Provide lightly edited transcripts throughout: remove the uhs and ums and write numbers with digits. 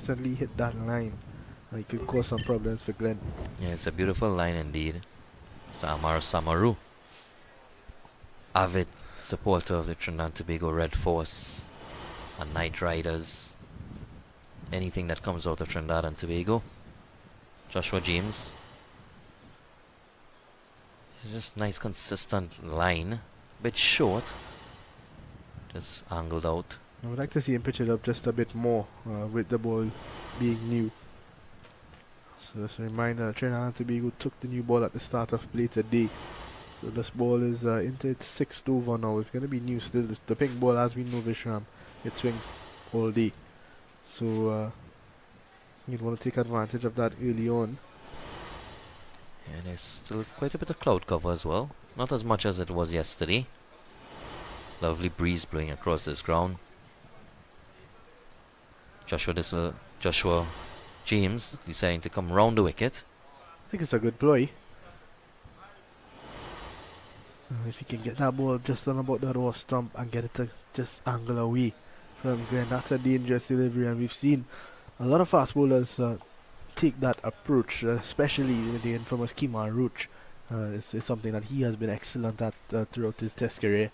consistently hit that line, it could cause some problems for Glenn. Yeah, it's a beautiful line indeed. Samar Samaru, avid supporter of the Trinidad and Tobago Red Force and Night Riders. Anything that comes out of Trinidad and Tobago. Joshua James. It's just nice consistent line. Bit short. Just angled out. I would like to see him pitch it up just a bit more with the ball being new. So just a reminder, Trinidad and Tobago took the new ball at the start of play today. So this ball is into its 6th over now. It's going to be new still. The pink ball, as we know, Vishram, it swings all day. So you'd want to take advantage of that early on. And there's still quite a bit of cloud cover as well. Not as much as it was yesterday. Lovely breeze blowing across this ground. Joshua James deciding to come round the wicket. I think it's a good ploy. If he can get that ball just on about that off stump and get it to just angle away from Glenn, that's a dangerous delivery, and we've seen a lot of fast bowlers take that approach, especially the infamous Kemar Roach. It's something that he has been excellent at throughout his test career.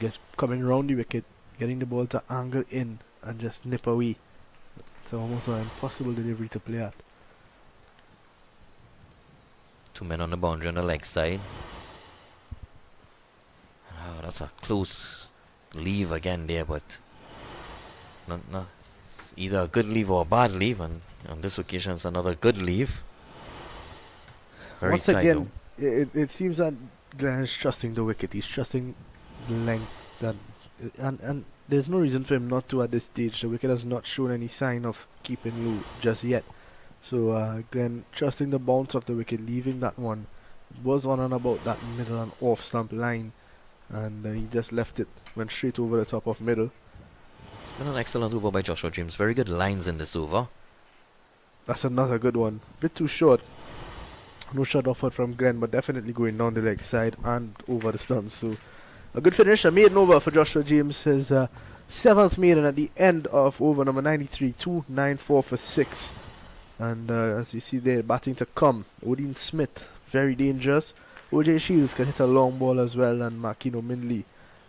Just coming round the wicket, getting the ball to angle in and just nip away. It's almost an impossible delivery to play at. 2 men on the boundary on the leg side. Oh, that's a close leave again there, but no, it's either a good leave or a bad leave, and on this occasion it's another good leave. Very Once tight again, it seems that Glenn is trusting the wicket. He's trusting the length, and there's no reason for him not to at this stage. The wicket has not shown any sign of keeping low just yet. So Glenn trusting the bounce of the wicket, leaving that one. It was on and about that middle and off stump line, and he just left it, went straight over the top of middle. It's been an excellent over by Joshua James. Very good lines in this over. That's another good one. Bit too short. No shot offered from Glenn, but definitely going down the leg side and over the stump. So a good finish, a maiden over for Joshua James. His 7th maiden at the end of over number 93, 294 for 6. And as you see there, batting to come, Odin Smith, very dangerous. OJ Shields can hit a long ball as well, and Makino Mindley,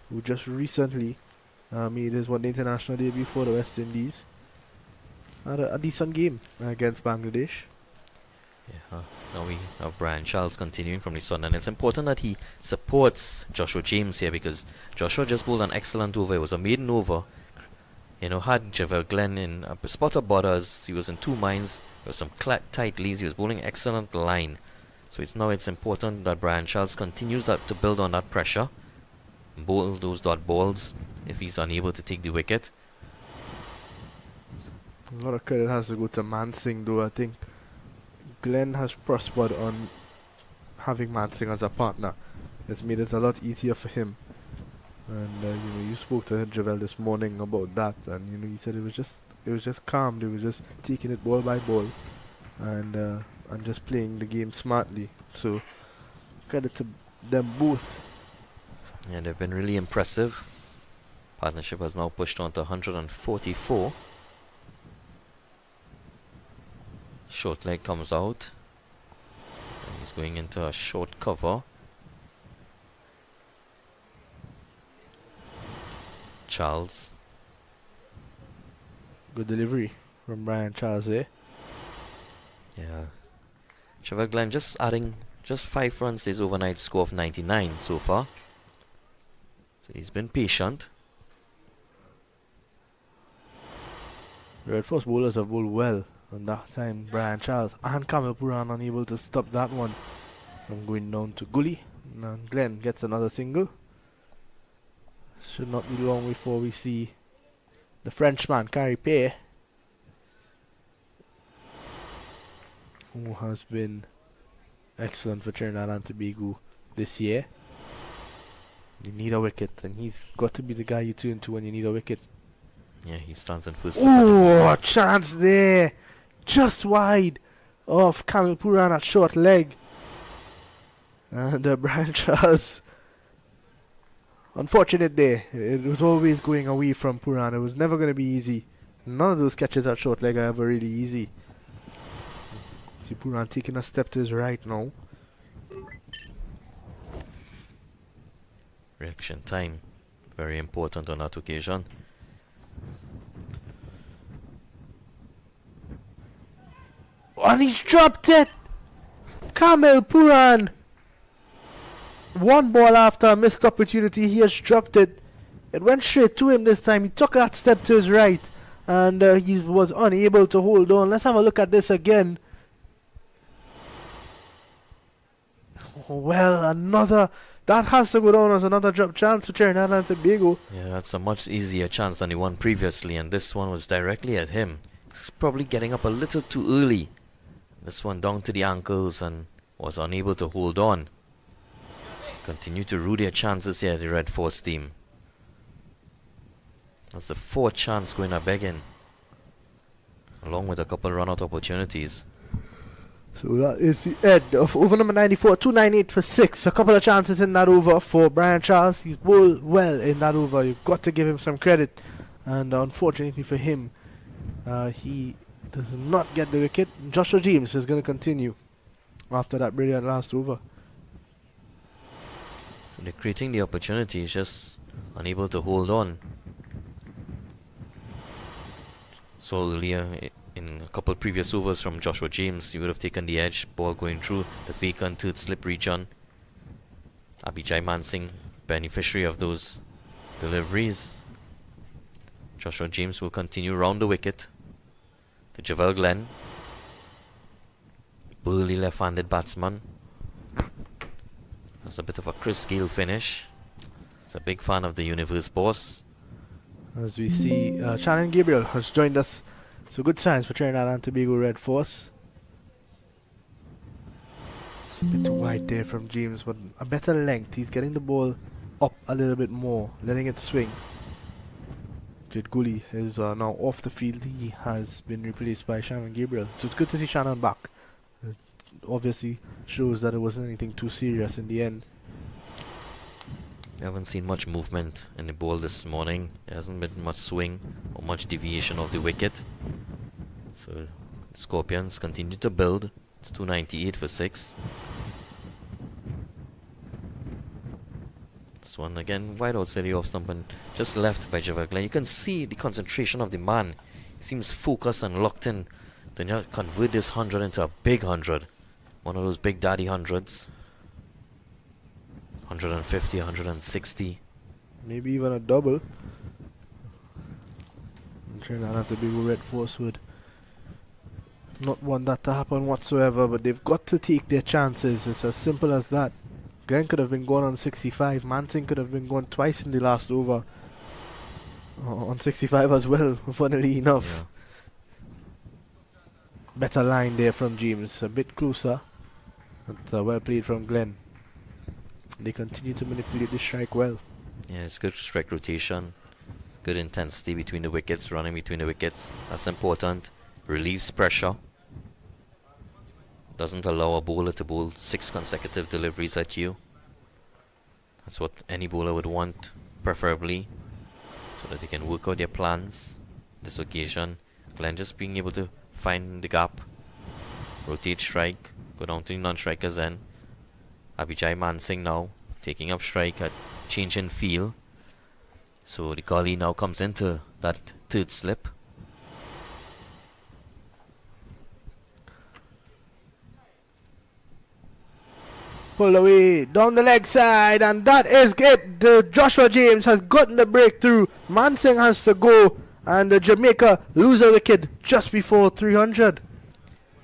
who just recently made his one international debut for the West Indies. Had a decent game against Bangladesh. Yeah, now we have Brian Charles continuing from the sun, and it's important that he supports Joshua James here, because Joshua just bowled an excellent over. It was a maiden over. You know, had Javel Glenn in a spot of borders, he was in 2 minds. There was some tight leaves. He was bowling excellent line. So it's important that Brian Charles continues to build on that pressure, bowl those dot balls if he's unable to take the wicket. A lot of credit has to go to Mansingh, though. I think Glenn has prospered on having Mansingh as a partner. It's made it a lot easier for him. And you spoke to Javel this morning about that, and he said it was just calm. They were just taking it ball by ball, and just playing the game smartly. So credit to them both. Yeah, they've been really impressive. Partnership has now pushed on to 144. Short leg comes out. And he's going into a short cover. Charles. Good delivery from Brian Charles there. Yeah. Trevor Glenn just adding just 5 runs to his overnight score of 99 so far. So he's been patient. The Red Force bowlers have bowled well, and that time Brian Charles and Kamil Puran unable to stop that one from going down to Gully. And Glenn gets another single. Should not be long before we see the Frenchman Carey Paye, who has been excellent for Trinidad and Tobago this year. You need a wicket, and he's got to be the guy you turn to when you need a wicket. Yeah, he stands in first. Oh, a chance there, just wide of Kamil Puran at short leg. And Brian Charles, unfortunate there. It was always going away from Puran. It was never going to be easy None of those catches at short leg are ever really easy. See Puran taking a step to his right now. Reaction time, very important on that occasion. And he's dropped it! Kamil Puran! One ball after a missed opportunity, he has dropped it. It went straight to him this time. He took that step to his right and he was unable to hold on. Let's have a look at this again. Well, another... That has to go down as another drop chance for Trinidad and Tobago. Yeah, that's a much easier chance than the one previously, and this one was directly at him. He's probably getting up a little too early. This one down to the ankles and was unable to hold on. Continue to rue their chances here, the Red Force team. That's the fourth chance going a begging, along with a couple run-out opportunities. So that is the end of over number 94, 298 for 6. A couple of chances in that over for Brian Charles. He's bowled well in that over. You've got to give him some credit. And unfortunately for him, he does not get the wicket. Joshua James is going to continue after that brilliant last over. So they're creating the opportunities, just unable to hold on. So earlier in a couple previous overs from Joshua James, he would have taken the edge, ball going through the vacant third slip region. Abhijay Mansingh, beneficiary of those deliveries. Joshua James will continue round the wicket to Javel Glenn. Burly left-handed batsman. That's a bit of a Chris Gale finish. He's a big fan of the Universe boss. As we see, Shannon Gabriel has joined us. So good signs for Trinidad and Tobago Red Force. It's a bit too wide there from James, but a better length. He's getting the ball up a little bit more, letting it swing. Jid Gully is now off the field. He has been replaced by Shannon Gabriel. So it's good to see Shannon back. It obviously shows that it wasn't anything too serious in the end. We haven't seen much movement in the ball this morning. There hasn't been much swing or much deviation of the wicket. So Scorpions continue to build. It's 298 for 6. This one again wide outside the off stump and just left by Javel Glenn. You can see the concentration of the man. He seems focused and locked in to now convert this 100 into a big 100. One of those big daddy hundreds. 150, 160. Maybe even a double. Trinidad and Tobago Red Force would not want that to happen whatsoever, but they've got to take their chances. It's as simple as that. Glenn could have been gone on 65. Mansingh could have been gone twice in the last over. On 65 as well, funnily enough. Yeah. Better line there from James. A bit closer. But well played from Glenn. They continue to manipulate the strike well. Yeah, it's good strike rotation. Good intensity between the wickets, running between the wickets. That's important. Relieves pressure. Doesn't allow a bowler to bowl 6 consecutive deliveries at you. That's what any bowler would want, preferably, so that they can work out their plans. This occasion, Glenn just being able to find the gap, rotate strike, go down to the non-strikers then. Abhijay Mansingh now taking up strike at change in field. So the gully now comes into that third slip. Pulled away down the leg side, and that is it. Joshua James has gotten the breakthrough. Mansingh has to go, and Jamaica lose a wicket just before 300.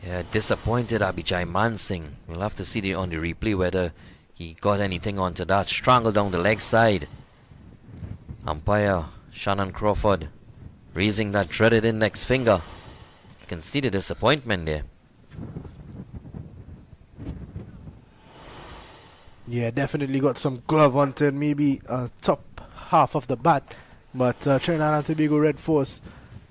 Yeah, disappointed Abhijay Mansingh. We'll have to see on the replay whether he got anything onto that. Strangled down the leg side. Umpire Shannon Crawford raising that dreaded index finger. You can see the disappointment there. Yeah, definitely got some glove onto it, maybe top half of the bat. But Trinidad and Tobago Red Force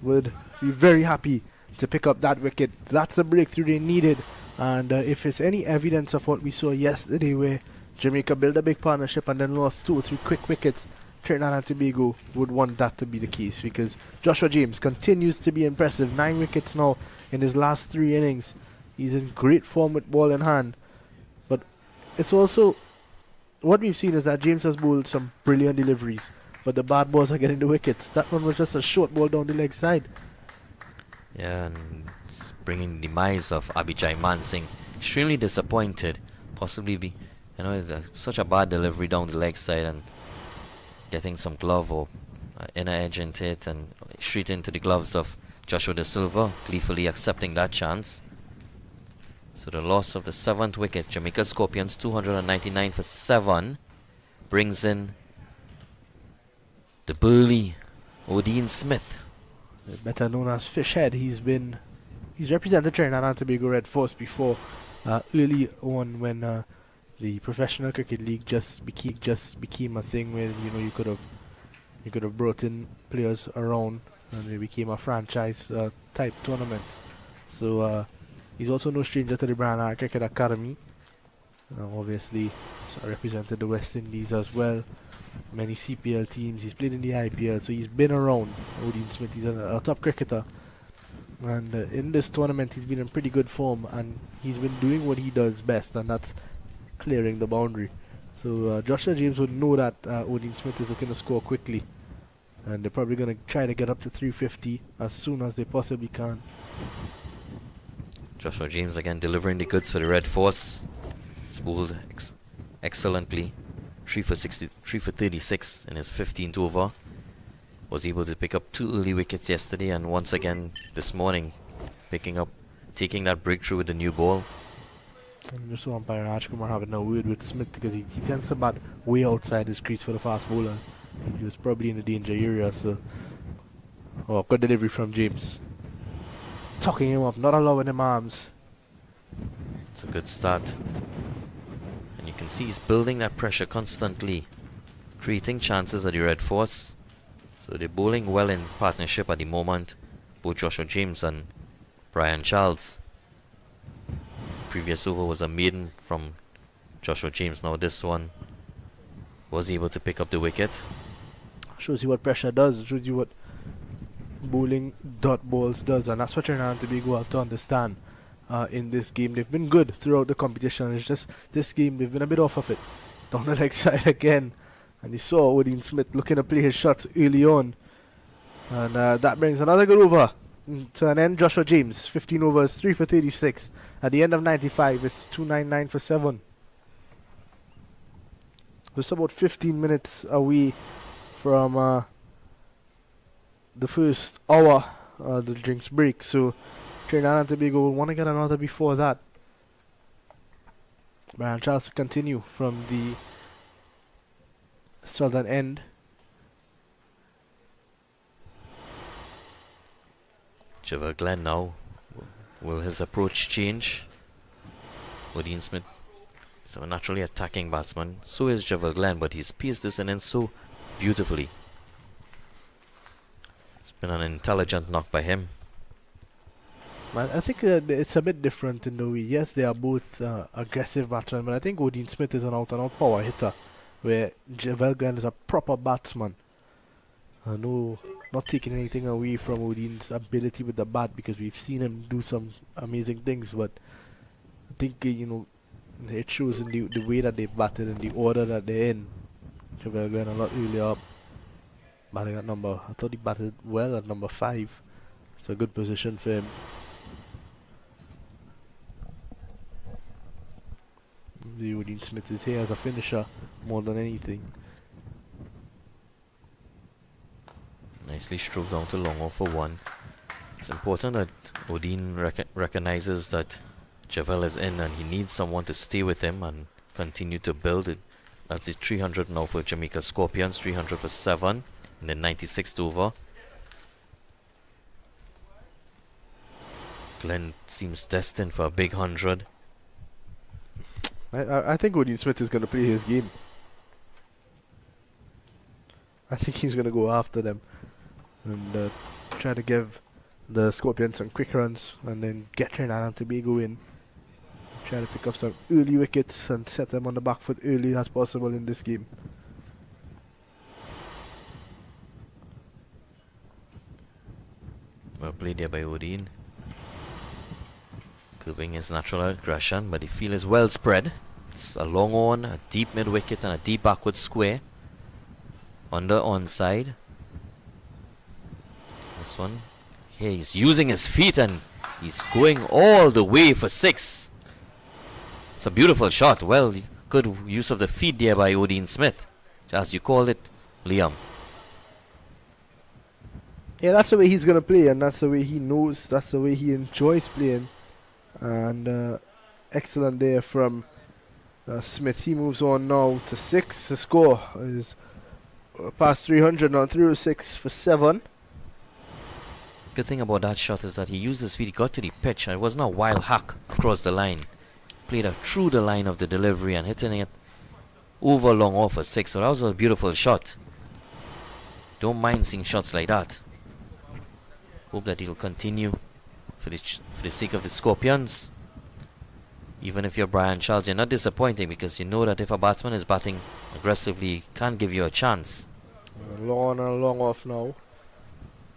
would be very happy to pick up that wicket. That's the breakthrough they needed. And if it's any evidence of what we saw yesterday, where Jamaica built a big partnership and then lost 2 or 3 quick wickets, Trinidad and Tobago would want that to be the case because Joshua James continues to be impressive. 9 wickets now in his last 3 innings. He's in great form with ball in hand. But it's also, what we've seen is that James has bowled some brilliant deliveries, but the bad balls are getting the wickets. That one was just a short ball down the leg side. Yeah, and it's bringing demise of Abhijay Mansingh. Extremely disappointed. Possibly be, such a bad delivery down the leg side and getting some glove or inner edge into it and straight into the gloves of Joshua De Silva, gleefully accepting that chance. So the loss of the 7th wicket, Jamaica Scorpions 299 for 7, brings in the burly Odean Smith. Better known as Fishhead. He's represented Trinidad and Tobago Red Force before, early on when the professional cricket league just became a thing where you could have brought in players around and it became a franchise type tournament. So he's also no stranger to the Brand Cricket Academy. Obviously, he's represented the West Indies as well. Many CPL teams. He's played in the IPL, so he's been around. Odean Smith, he's a top cricketer. And in this tournament, he's been in pretty good form, and he's been doing what he does best, and that's clearing the boundary. So Joshua James would know that Odean Smith is looking to score quickly, and they're probably going to try to get up to 350 as soon as they possibly can. Joshua James again delivering the goods for the Red Force. He's bowled excellently. 3 for 36 in his 15th over. Was able to pick up 2 early wickets yesterday, and once again this morning taking that breakthrough with the new ball. And just saw umpire Rajkumar having a word with Smith because he tends to bat way outside his crease for the fast bowler. He was probably in the danger area, so good delivery from James. Tucking him up, not allowing him arms. It's a good start. And you can see he's building that pressure constantly, creating chances at the Red Force. So they're bowling well in partnership at the moment, both Joshua James and Brian Charles. Previous over was a maiden from Joshua James. Now this one was able to pick up the wicket. Shows you what pressure does. Shows you what bowling dot balls does, and that's what Trinidad and Tobago have to understand in this game. They've been good throughout the competition. It's just this game they've been a bit off of it. Down the leg side again, and you saw Odean Smith looking to play his shots early on, and that brings another good over to an end. Joshua James 15 overs, 3 for 36. At the end of 95, it's 299 for 7. It's about 15 minutes away from the first hour the drinks break, so Trinidad and Tobago will want to get another before that. Brian Charles to continue from the southern end. Javel Glenn now. Will his approach change? Odean Smith is a naturally attacking batsman. So is Javel Glenn, but he's pieced this in so beautifully. It's been an intelligent knock by him. I think it's a bit different in the way. Yes, they are both aggressive batsmen, but I think Odean Smith is an out-and-out power hitter, where Javel Glenn is a proper batsman. No, not taking anything away from Odean's ability with the bat, because we've seen him do some amazing things, but I think it shows in the way that they've batted and the order that they're in. Javel Glenn a lot earlier up, batting at I thought he batted well at number 5. It's a good position for him. The Odean Smith is here as a finisher more than anything. Nicely stroked down to long off for 1. It's important that Odean recognizes that Javel is in and he needs someone to stay with him and continue to build it. That's it, 300 now for Jamaica Scorpions, 300 for 7 in the 96th over. Glenn seems destined for a big 100. I think Odean Smith is going to play his game. I think he's going to go after them and try to give the Scorpions some quick runs and then get Trinidad and Tobago in. Try to pick up some early wickets and set them on the back foot early as possible in this game. Well played there by Odin. Curbing his natural aggression, but the field is well spread. It's a long on, a deep mid wicket, and a deep backward square. Under onside. This one. Here he's using his feet and he's going all the way for 6. It's a beautiful shot. Well, good use of the feet there by Odin Smith, as you called it, Liam. Yeah, that's the way he's gonna play, and that's the way he knows. That's the way he enjoys playing. And excellent there from Smith. He moves on now to 6. The score is past 300 now, 306 for 7. Good thing about that shot is that he used his feet, he got to the pitch, and it wasn't a wild hack across the line. Played through the line of the delivery and hitting it over long off for 6. So that was a beautiful shot. Don't mind seeing shots like that. Hope that he'll continue for the sake of the Scorpions. Even if you're Brian Charles, you're not disappointing, because you know that if a batsman is batting aggressively, he can't give you a chance. Long and long off now.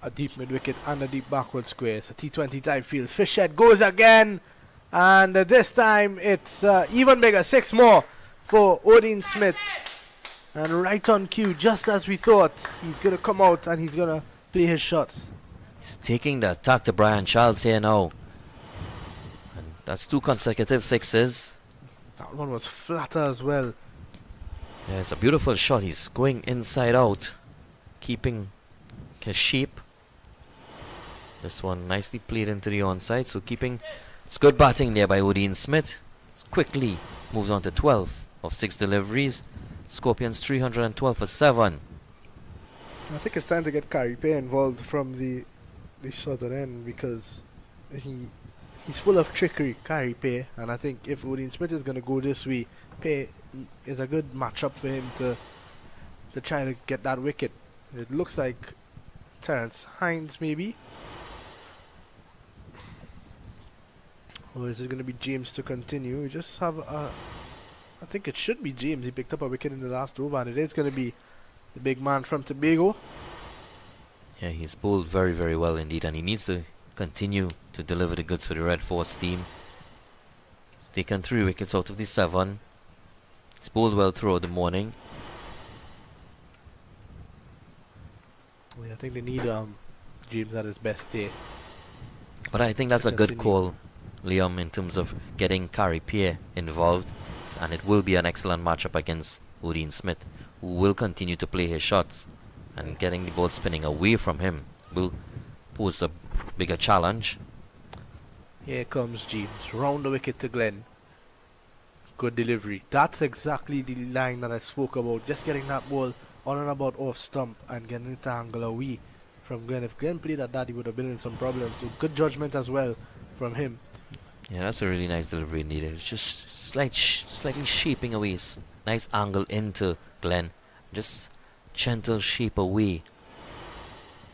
A deep mid wicket and a deep backward square. It's a T20 type field. Fishhead goes again, and this time it's even bigger. 6 more for Odin Smith, and right on cue, just as we thought, he's gonna come out and he's gonna play his shots. He's taking the attack to Brian Charles here now, and that's 2 consecutive 6s. That one was flatter as well. Yeah, it's a beautiful shot. He's going inside out, keeping his shape. This one nicely played into the onside, so keeping. It's good batting there by Odin Smith. It's quickly moves on to 12 of 6 deliveries. Scorpions 312 for 7. I think it's time to get Kari Pay involved from the southern end, because he's full of trickery, Kari Pay, and I think if Odin Smith is going to go this way, Pay is a good matchup for him to try to get that wicket. It looks like Terence Hines maybe, or is it going to be James to continue? We just have I think it should be James. He picked up a wicket in the last over, and it is going to be the big man from Tobago. Yeah, he's bowled very, very well indeed, and he needs to continue to deliver the goods for the Red Force team. He's taken 3 wickets out of the 7. He's bowled well throughout the morning. I think they need James at his best day. But I think that's a good call, Liam, in terms of getting Kari Pierre involved. And it will be an excellent matchup against Odin Smith, who will continue to play his shots. And getting the ball spinning away from him will pose a bigger challenge. Here comes James, round the wicket to Glenn. Good delivery. That's exactly the line that I spoke about. Just getting that ball on and about off stump and getting it to angle away from Glenn. If Glenn played at that, he would have been in some problems. So good judgment as well from him. Yeah, that's a really nice delivery indeed. It's just slightly shaping away. Nice angle into Glenn. Just gentle shape away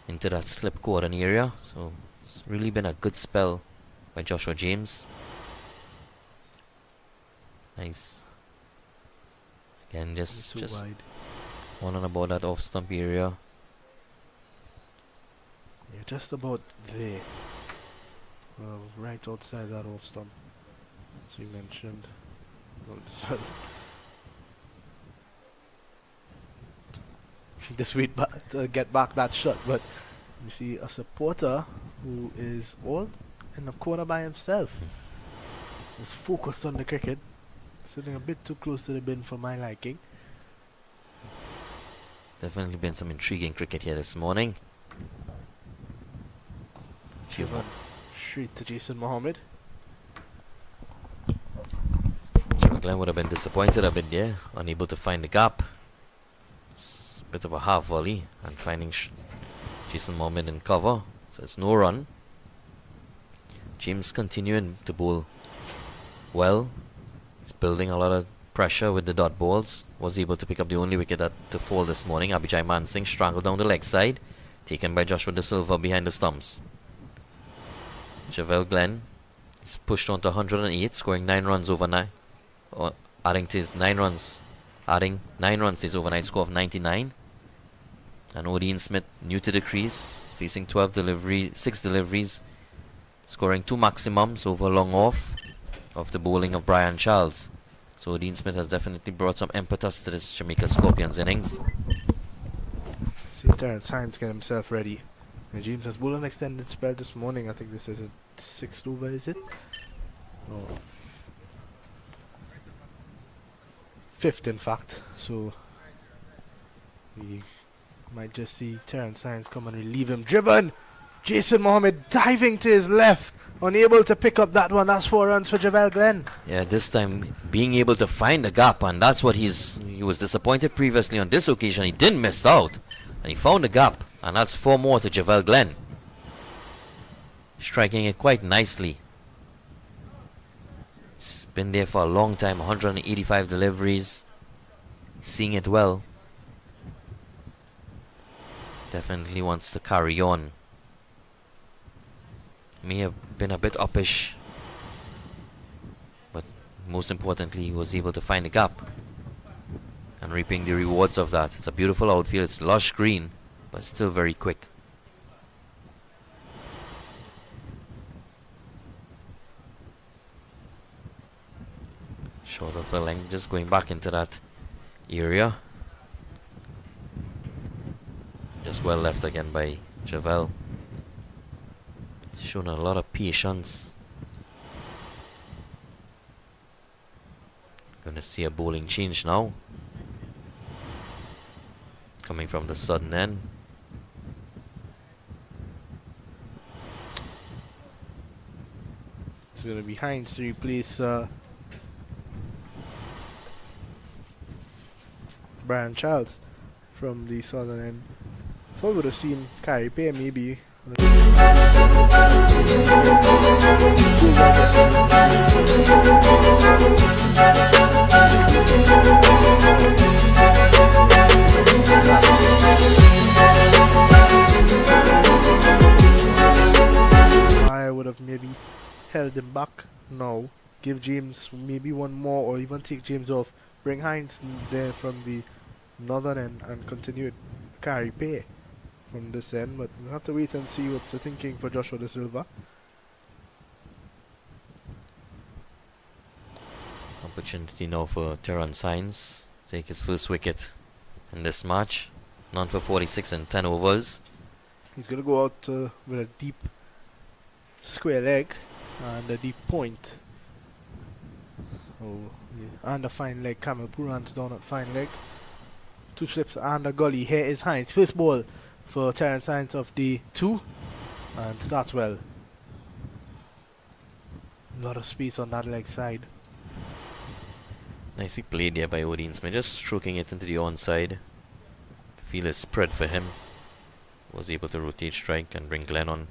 into that slip cordon area. So it's really been a good spell by Joshua James. Nice. Again, just wide. On and about that off stump area. Yeah, just about there. Right outside that off stump, as you mentioned. Just wait to get back that shot, but you see a supporter who is all in the corner by himself. Is focused on the cricket, sitting a bit too close to the bin for my liking. Definitely been some intriguing cricket here this morning. Straight to Jason Mohammed. Glenn would have been disappointed a bit there, unable to find the gap. It's a bit of a half volley and finding Jason Mohammed in cover, so it's no run. James continuing to bowl well. He's building a lot of pressure with the dot balls. Was able to pick up the only wicket to fall this morning. Abhijay Mansingh strangled down the leg side, taken by Joshua De Silva behind the stumps. Javel Glenn is pushed on to 108, scoring 9 runs overnight, adding to his 9 runs, adding 9 runs to his overnight score of 99. And Odin Smith, new to the crease, facing 6 deliveries, scoring 2 maximums over long off of the bowling of Brian Charles. So Dean Smith has definitely brought some impetus to this Jamaica Scorpions innings. See Terrence Hines get himself ready. And James has bowled an extended spell this morning. I think this is a 6th over, is it? No. 5th, in fact. So we might just see Terrence Hines come and relieve him. Driven! Jason Mohammed diving to his left. Unable to pick up that one. That's 4 runs for Javel Glenn. Yeah, this time being able to find the gap, and that's what he was disappointed previously. On this occasion, he didn't miss out, and he found the gap, and that's 4 more to Javel Glenn. Striking it quite nicely. It's been there for a long time, 185 deliveries. Seeing it well. Definitely wants to carry on. May have been a bit uppish, but most importantly he was able to find the gap and reaping the rewards of that. It's a beautiful outfield, it's lush green, but still very quick. Short of the length, just going back into that area. Just well left again by Javel. Shown a lot of patience. Gonna see a bowling change now. Coming from the sudden end. It's gonna be Hines to replace Brian Charles from the southern end. Thought we would have seen Kyrie Pay maybe. I would have maybe held him back now, give James maybe one more, or even take James off, bring Hines there from the northern end and continue with Kyrie Pay from this end, but we'll have to wait and see what's the thinking for Joshua De Silva. Opportunity now for Terrence Hines take his first wicket in this match. None for 46 in 10 overs. He's going to go out with a deep square leg and a deep point. Oh, yeah. And a fine leg. Kamil Puran's down at fine leg. 2 slips and a gully. Here is Hines. First ball for Terrence Hines of the 2, and starts well. A lot of space on that leg side. Nicely played there by Dean Smith, just stroking it into the onside. The field is spread for him. Was able to rotate strike and bring Glenn on.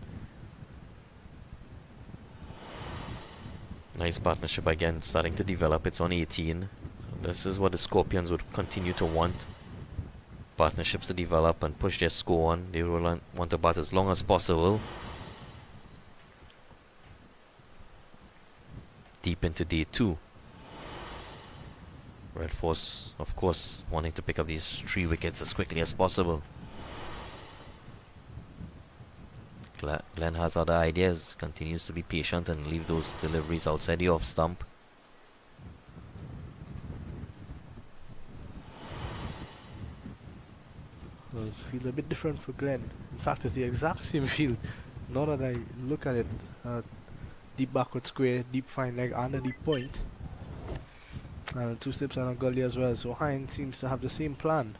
Nice partnership again, starting to develop. It's on 18. So this is what the Scorpions would continue to want. Partnerships to develop and push their score on. They will want to bat as long as possible. Deep into day 2. Red Force, of course, wanting to pick up these 3 wickets as quickly as possible. Glenn has other ideas, continues to be patient and leave those deliveries outside the off stump. Well, feel a bit different for Glenn. In fact, it's the exact same field. Now that I look at it, deep backward square, deep fine leg and a deep point. 2 slips and a gully as well. So Hines seems to have the same plan.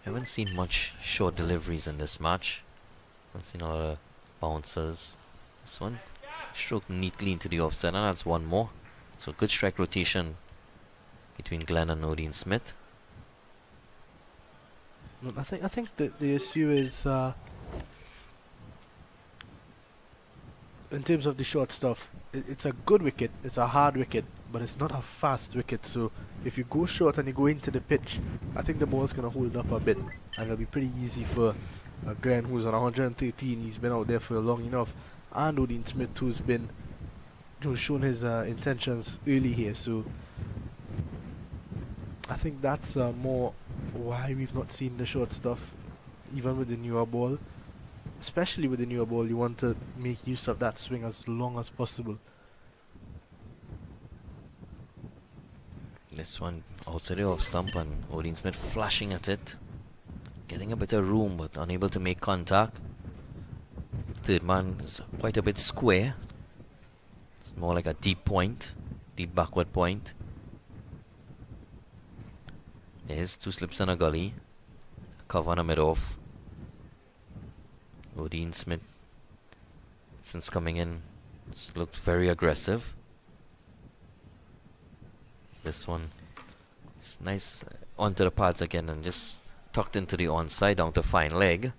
Haven't seen much short deliveries in this match. I've seen a lot of bouncers. This one stroked neatly into the offset, and that's 1 more. So good strike rotation between Glenn and Dean Smith. I think the issue is in terms of the short stuff. It's a good wicket. It's a hard wicket, but it's not a fast wicket. So if you go short and you go into the pitch, I think the ball's gonna hold up a bit, and it'll be pretty easy for Glenn, who's on 113. He's been out there for long enough, and Dean Smith, who's shown his intentions early here. So I think that's more why we've not seen the short stuff. even with the newer ball. Especially with the newer ball, you want to make use of that swing as long as possible. This one outside the off stump and Odin Smith flashing at it. Getting a bit of room but unable to make contact. Third man is quite a bit square. It's more like a deep point, deep backward point. There's two slips and a gully. Cover on a mid-off. Odin Smith, since coming in, it's looked very aggressive. This one, it's nice onto the pads again and just tucked into the onside down to fine leg.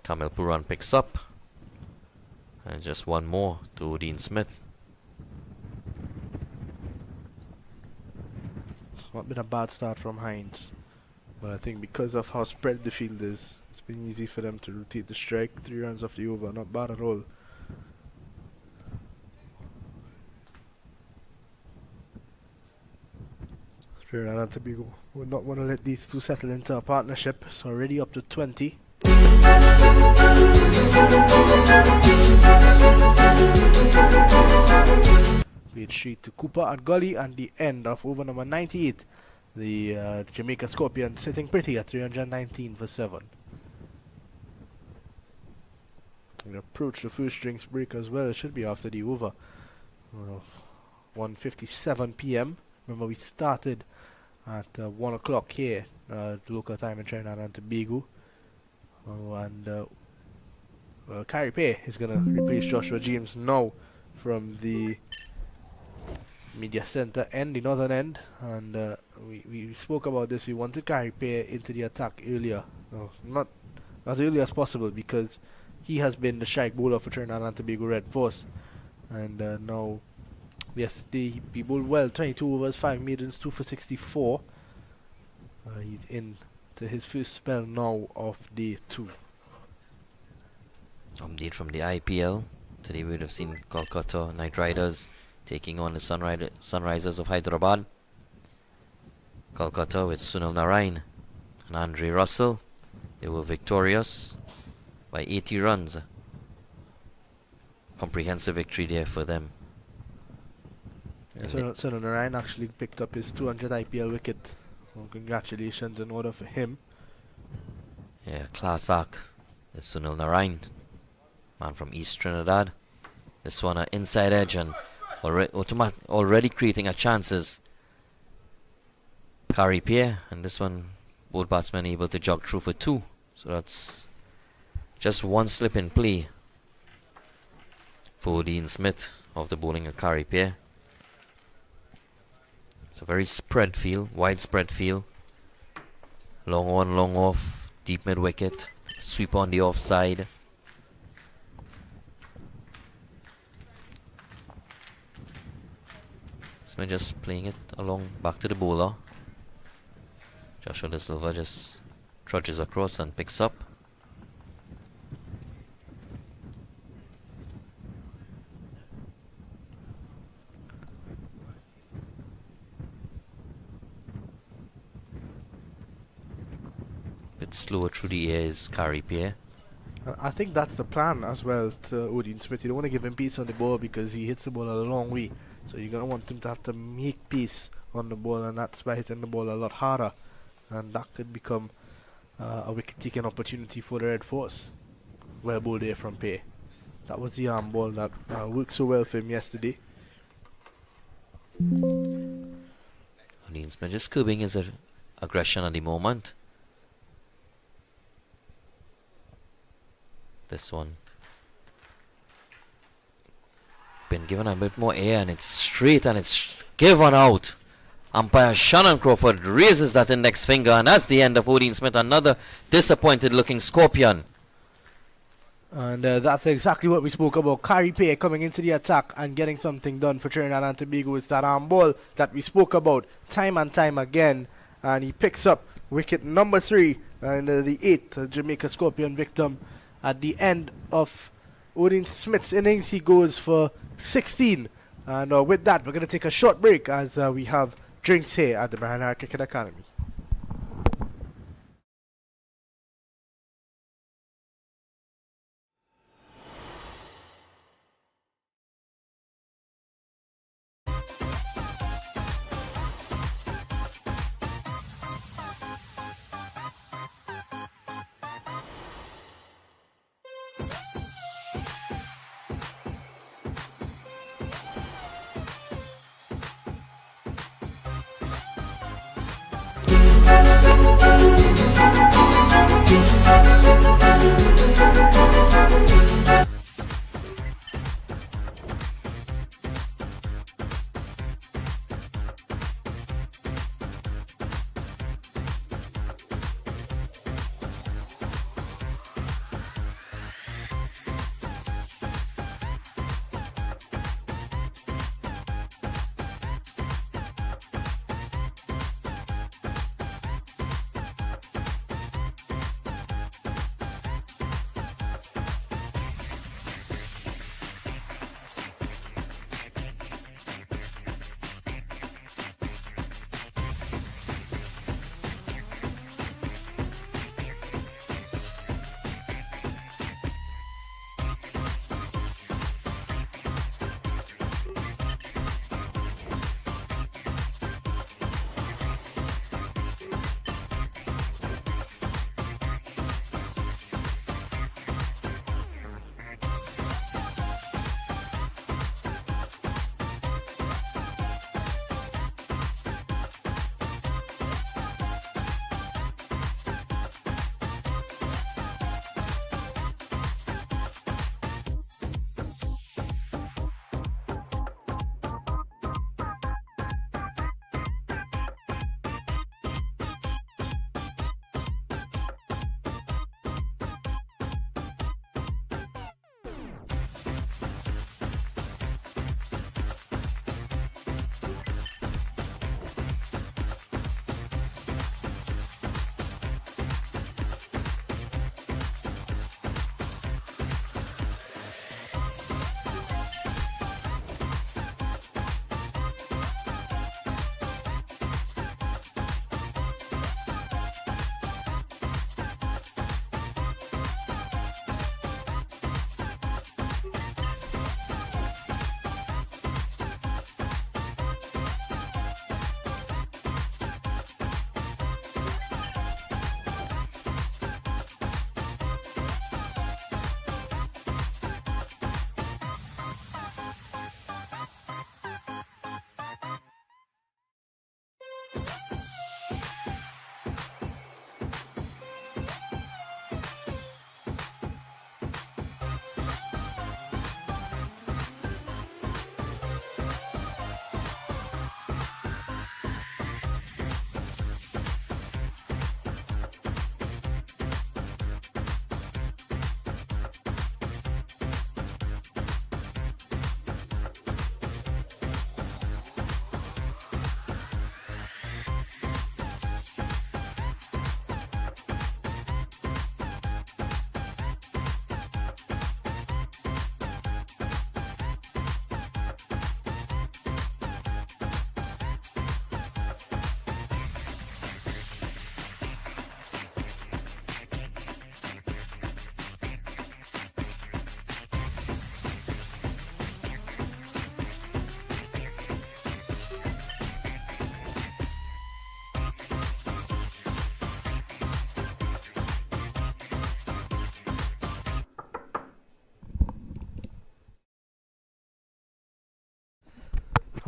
Kamil Puran picks up. And just one more to Odin Smith. It's not been a bad start from Hines. But I think because of how spread the field is, it's been easy for them to rotate the strike. 3 runs off the over, not bad at all. Trinidad and Tobago would not want to let these two settle into a partnership. It's already up to 20. Played straight to Cooper and Gully, and the end of over number 98. The Jamaica Scorpion sitting pretty at 319 for 7. We approach the first drinks break as well. It should be after the over. 1:57 p.m. Remember, we started at 1 o'clock here, local time in Trinidad and Tobago. Carrie Pay is going to replace Joshua James now from the media center end, the northern end, and we spoke about this. We wanted Carrie Pay into the attack earlier, not as early as possible, because he has been the strike bowler for Trinidad and Tobago Red Force, and now yesterday he bowled well, 22 overs, 5 maidens, 2 for 64. He's in to his first spell now of day 2. Update from the IPL. Today we would have seen Kolkata Knight Riders taking on the Sunrisers of Hyderabad. Kolkata with Sunil Narain and Andre Russell. They were victorious by 80 runs. Comprehensive victory there for them. Yeah, Sunil Narain actually picked up his 200th IPL wicket. Well, congratulations in order for him. Yeah, class act. It's Sunil Narain, man from East Trinidad. This one an inside edge and already creating a chances. Carrie Pierre, and this one both batsmen able to jog through for 2. So that's just one slip in play for Odin Smith of the bowling of Carrie Pierre. It's a very spread field, widespread field. Long on, long off, deep mid wicket, sweep on the offside. Smith just playing it along back to the bowler. Joshua De Silva just trudges across and picks up. Bit slower through the air is Carrie Pierre. I think that's the plan as well to Odin Smith. You don't want to give him pace on the ball because he hits the ball a long way. So you're going to want him to have to make pace on the ball, and that's by hitting the ball a lot harder. And that could become a wicket-taking opportunity for the Red Force. Well bowled there from Pay. That was the arm ball that worked so well for him yesterday. Odin Smith just curbing his aggression at the moment. This one been given a bit more air and it's straight and it's given out. Umpire Shannon Crawford raises that index finger, and that's the end of Odin Smith, another disappointed looking Scorpion. And that's exactly what we spoke about. Carrie Pay coming into the attack and getting something done for Trinidad and Tobago. It's that arm ball that we spoke about time and time again, and he picks up wicket number 3 and the 8th Jamaica Scorpion victim. At the end of Odin Smith's innings, he goes for 16. And with that, we're going to take a short break as we have drinks here at the Brian Cricket Academy.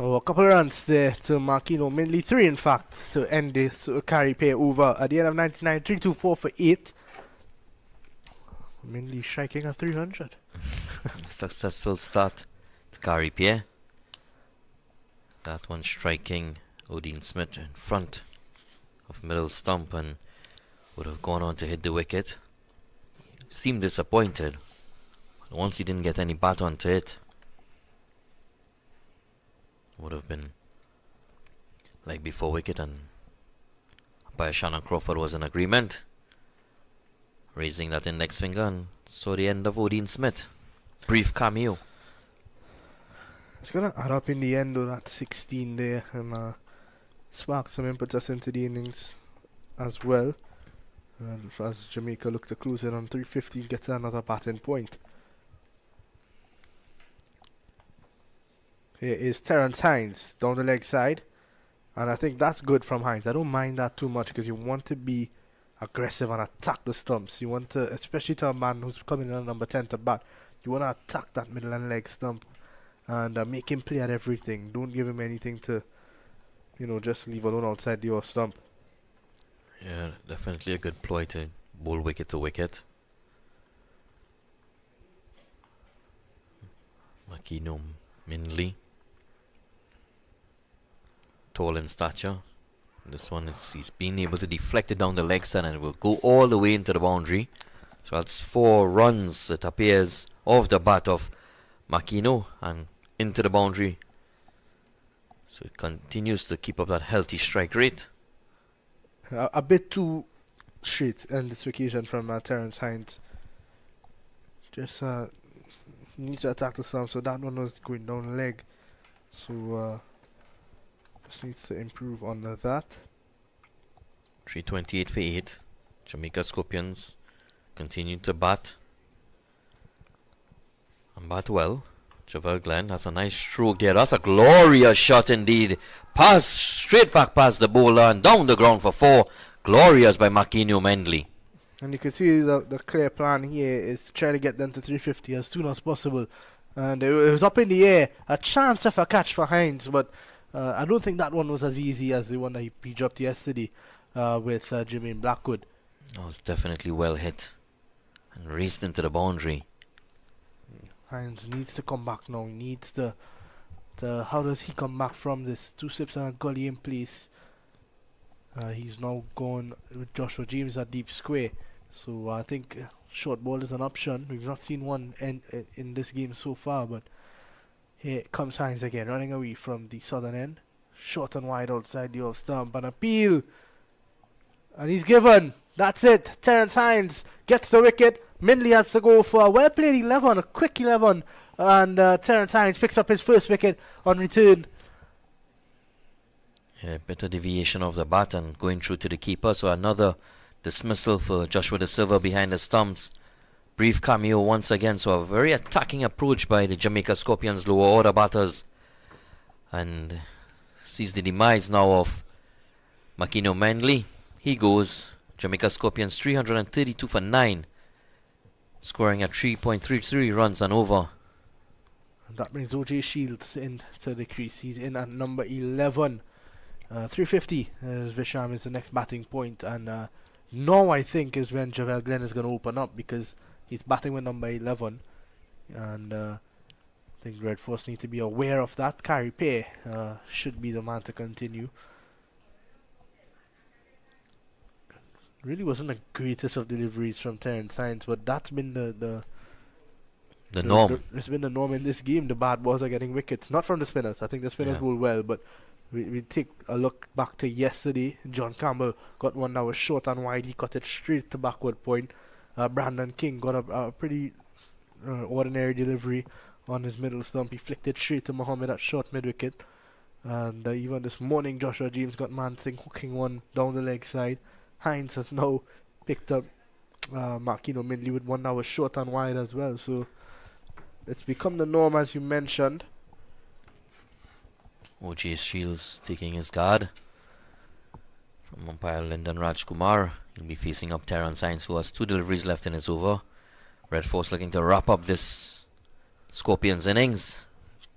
Oh, a couple of runs there to mark, mainly three in fact, to end this carry pair over at the end of 99, 3-2-4 for 8. Mainly striking a 300. Successful start to carry pair. That one striking Odin Smith in front of middle stump and would have gone on to hit the wicket. Seemed disappointed. Once he didn't get any bat onto it, would have been like before wicket, and umpire Shannon Crawford was in agreement, raising that index finger, and saw the end of Odin Smith. Brief cameo. It's gonna add up in the end though, that 16 there, and spark some impetus into the innings as well. And as Jamaica look to close in on 350, get another batting point. Here is Terence Hines down the leg side, and I think that's good from Hines. I don't mind that too much because you want to be aggressive and attack the stumps. You want to, especially to a man who's coming in at number 10 to bat, you want to attack that middle and leg stump and make him play at everything. Don't give him anything to, just leave alone outside your stump. Yeah, definitely a good ploy to bowl wicket to wicket. Makino Mindley, tall in stature. This one, he's been able to deflect it down the leg side and it will go all the way into the boundary. So that's 4 runs, it appears, off the bat of Makino and into the boundary. So it continues to keep up that healthy strike rate. A bit too straight on this occasion from Terence Hines. Just needs to attack the stump, so that one was going down the leg. So just needs to improve on that. 328 for 8. Jamaica Scorpions continue to bat. And bat well. Javel Glenn, that's a nice stroke there. That's a glorious shot indeed. Pass straight back past the bowler and down the ground for 4. Glorious by Makino Mindley. And you can see the clear plan here is to try to get them to 350 as soon as possible. And it was up in the air. A chance of a catch for Hines, but I don't think that one was as easy as the one that he dropped yesterday with Jermaine Blackwood. That was definitely well hit. And raced into the boundary. Hines needs to come back now. He needs to how does he come back from this? 2 slips and a gully in place. He's now going with Joshua James at deep square. So I think short ball is an option. We've not seen one in this game so far, but here comes Hines again, running away from the southern end. Short and wide outside the off stump. An appeal. And he's given. That's it. Terence Hines gets the wicket. Mindley has to go for a well played 11, a quick 11. And Terence Hines picks up his first wicket on return. Yeah, bit of deviation of the bat and going through to the keeper. So another dismissal for Joshua De Silva behind the stumps. Brief cameo once again. So a very attacking approach by the Jamaica Scorpions lower order batters. And sees the demise now of Makino Mindley. He goes. Jamaica Scorpions 332 for 9. Scoring at 3.33 runs and over. And that brings OJ Shields into the crease. He's in at number 11. 350 as Visham is the next batting point, and now I think is when Javel Glenn is going to open up because he's batting with number 11, and I think Red Force need to be aware of that. Carey Pay should be the man to continue. Really wasn't the greatest of deliveries from Terence Hines, but that's been the norm. It's been the norm in this game. The bad balls are getting wickets, not from the spinners. I think the spinners bowl well, but we take a look back to yesterday. John Campbell got one that was short and wide. He cut it straight to backward point. Brandon King got a pretty ordinary delivery on his middle stump. He flicked it straight to Mohammed at short mid wicket. And even this morning, Joshua James got Mansingh hooking one down the leg side. Hines has now picked up Makino Mindley with one that was short and wide as well. So it's become the norm, as you mentioned. OJ Shields taking his guard from umpire Lyndon Rajkumar. He'll be facing up Terence Hines, who has 2 deliveries left in his over. Red Force looking to wrap up this Scorpions innings.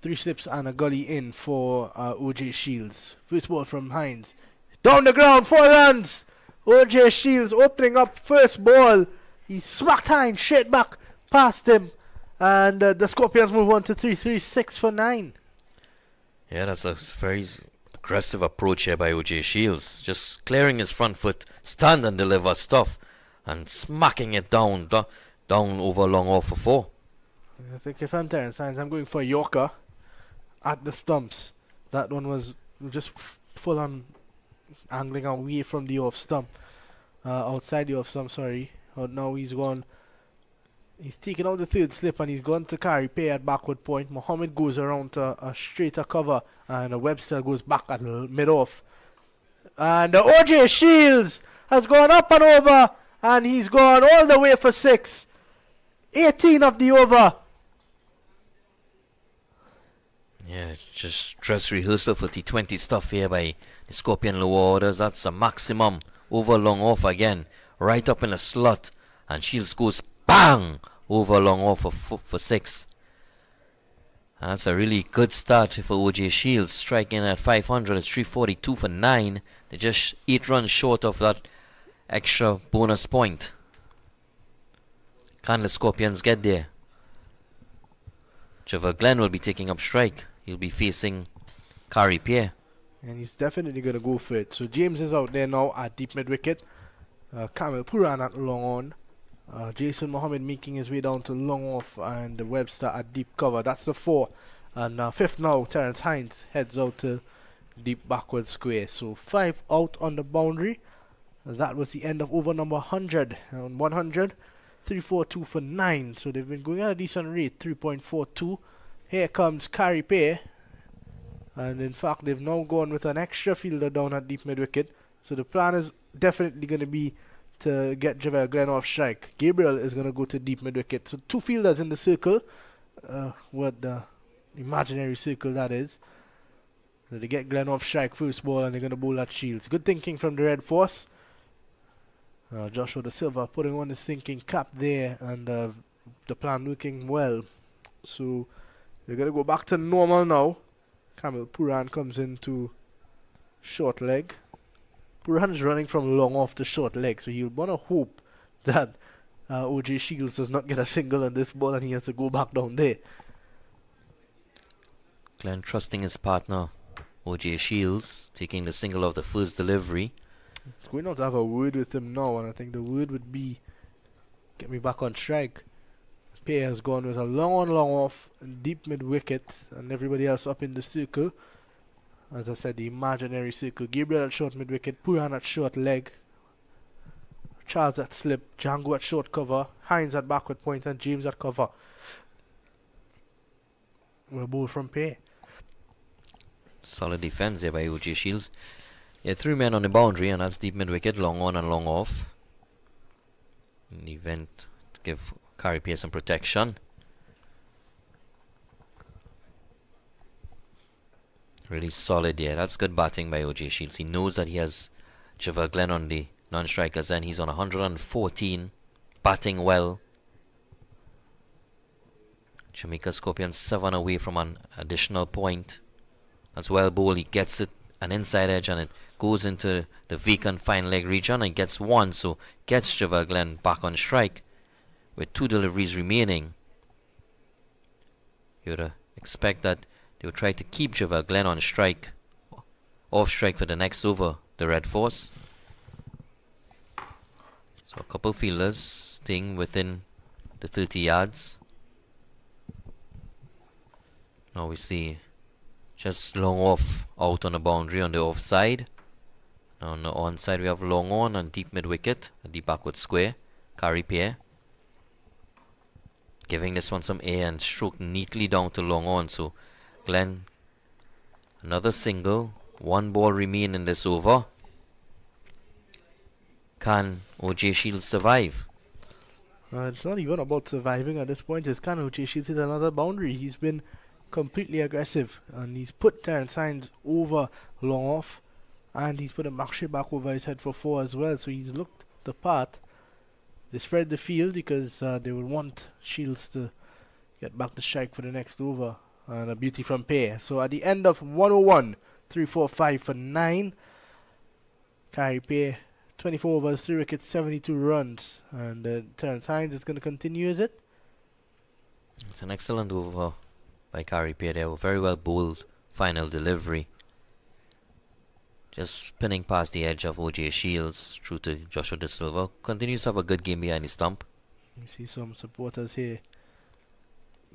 3 slips and a gully in for OJ Shields. First ball from Hines. Down the ground, 4 runs. OJ Shields opening up first ball. He smacked Hines straight back past him. And the Scorpions move on to 336 for 9. Yeah, that's a very aggressive approach here by OJ Shields. Just clearing his front foot, stand and deliver stuff, and smacking it down over long off for 4. I think if I'm Terence Hines, I'm going for a Yorker at the stumps. That one was just full on angling away from the off stump. Outside the off stump, sorry. Now he's gone. He's taken out the 3rd slip and he's gone to Carey Pay at backward point. Mohammed goes around to a straighter cover and Webster goes back at mid-off. And OJ Shields has gone up and over and he's gone all the way for 6. 18 of the over. Yeah, it's just dress rehearsal for T20 stuff here by the Scorpion lower orders. That's a maximum. Over long off again. Right up in the slot. And Shields goes bang! Over long off for 6. And that's a really good start for OJ Shields. Striking at 500. It's 342 for 9. They're just 8 runs short of that extra bonus point. Can the Scorpions get there? Trevor Glenn will be taking up strike. He'll be facing Kari Pierre. And he's definitely going to go for it. So James is out there now at deep mid wicket. Kamil Puran at long on. Jason Mohammed making his way down to long off, and Webster at deep cover. That's the 4. And fifth now, Terence Hines heads out to deep backward square. So 5 out on the boundary. That was the end of over number 100. On 100, 342 for 9. So they've been going at a decent rate, 3.42. Here comes Kari Pierre. And in fact, they've now gone with an extra fielder down at deep mid wicket. So the plan is definitely going to be to get Javel Glenn off strike. Gabriel is going to go to deep mid wicket. So 2 fielders in the circle. What the imaginary circle that is. So they get Glenn off strike first ball, and they're going to bowl at Shields. Good thinking from the Red Force. Joshua De Silva putting on his thinking cap there, and the plan working well. So they're going to go back to normal now. Kamil Puran comes into short leg. Puran is running from long off to short leg, so you'll want to hope that OJ Shields does not get a single on this ball and he has to go back down there. Glenn trusting his partner, OJ Shields, taking the single of the first delivery. It's going on to have a word with him now, and I think the word would be, get me back on strike. Pierre has gone with a long on, long off, deep mid wicket, and everybody else up in the circle. As I said, the imaginary circle. Gabriel at short mid wicket, Puran at short leg, Charles at slip, Django at short cover, Hines at backward point, and James at cover. We're ball from Pierre. Solid defense there by OJ Shields. Yeah, 3 men on the boundary, and that's deep mid wicket, long on and long off. In the event to give Kari Pierre some protection. Really solid there. That's good batting by OJ Shields. He knows that he has Javel Glenn on the non-strikers, and he's on 114, batting well. Jamaica Scorpions 7 away from an additional point. That's well bowled. He gets it an inside edge, and it goes into the vacant fine leg region and gets 1, so gets Javel Glenn back on strike with 2 deliveries remaining. You would expect that they would try to keep Javel Glenn on strike, off strike for the next over, the Red Force. So a couple fielders staying within the 30 yards. Now we see just long off out on the boundary on the offside. Now on the onside we have long on and deep mid wicket, a deep backward square. Kari Pierre giving this one some air and stroke neatly down to long on. So Glenn, another single, 1 ball remain in this over. Can OJ Shields survive? It's not even about surviving at this point. It's can OJ Shields hit another boundary. He's been completely aggressive, and he's put Terence Hines over long off, and he's put a Maxi back over his head for 4 as well. So he's looked the part. They spread the field because they will want Shields to get back to strike for the next over. And a beauty from Pierre. So at the end of 101, 345 for 9. Kari Pierre, 24 overs, 3 wickets, 72 runs. And Terence Hines is going to continue, is it? It's an excellent over by Kari Pierre there. Very well bowled final delivery. Just spinning past the edge of OJ Shields through to Joshua De Silva. Continues to have a good game behind the stump. You see some supporters here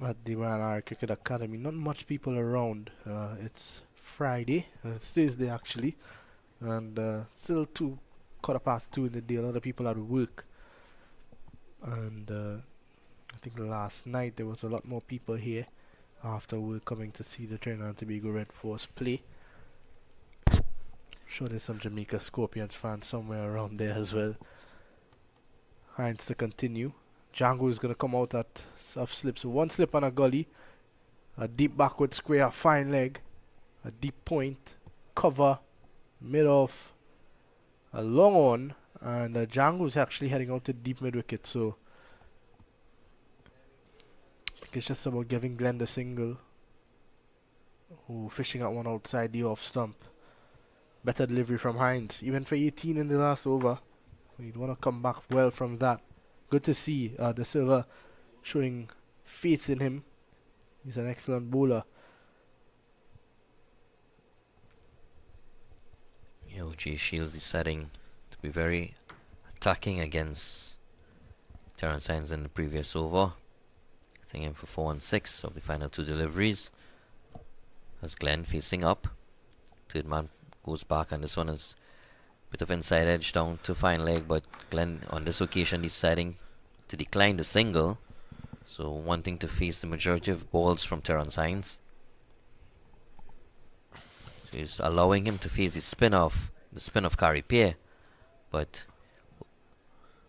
at the Royal Irish Cricket Academy. Not much people around. It's Friday. It's Thursday actually. And still 2:15 in the day. A lot of people at work. And I think last night there was a lot more people here after work coming to see the Trinidad and Tobago Red Force play. Sure there's some Jamaica Scorpions fans somewhere around there as well. Hines to continue. Django is going to come out at off slip. So 1 slip on a gully. A deep backward square, a fine leg. A deep point. Cover. Mid off. A long on. And Django is actually heading out to deep mid wicket. So I think it's just about giving Glenn the single. Who fishing at one outside the off stump. Better delivery from Hines. Even for 18 in the last over. He'd want to come back well from that. Good to see the Silver showing faith in him. He's an excellent bowler. OJ Shields deciding to be very attacking against Terrence Hines in the previous over. Hitting him for 4 and 6 of the final 2 deliveries. As Glenn facing up. Third man goes back, and this one is a bit of inside edge down to fine leg, but Glenn on this occasion deciding to decline the single. So wanting to face the majority of balls from Terrence Hines. So he's allowing him to face the spin of Kari Pierre, but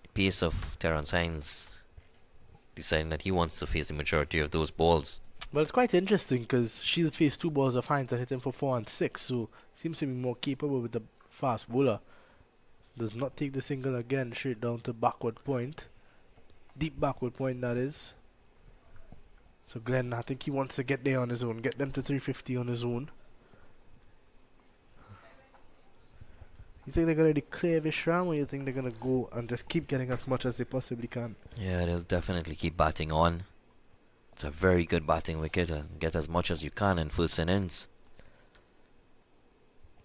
the pace of Terrence Hines deciding that he wants to face the majority of those balls. Well, it's quite interesting because Shields faced 2 balls of Hines and hit him for 4 and 6, so seems to be more capable with the fast bowler. Does not take the single again, straight down to backward point. Deep backward point, that is. So Glenn, I think he wants to get there on his own, get them to 350 on his own. You think they're going to declare Vishram, or you think they're going to go and just keep getting as much as they possibly can? Yeah, they'll definitely keep batting on. It's a very good batting wicket, and get as much as you can in first innings.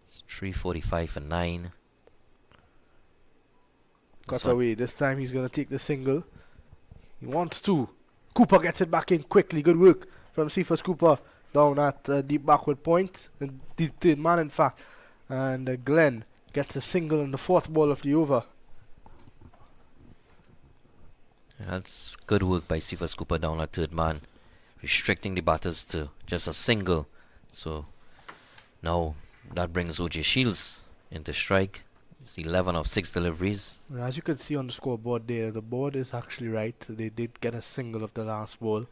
It's 345 for 9. Got away. This time he's going to take the single. He wants to. Cooper gets it back in quickly. Good work from Cephas Cooper down at deep backward point. The third man, in fact. And Glenn gets a single in the 4th ball of the over. And that's good work by Cephas Cooper down at third man, restricting the batters to just a single. So now that brings OJ Shields into strike. It's 11 of 6 deliveries. As you can see on the scoreboard there, the board is actually right. They did get a single of the last ball.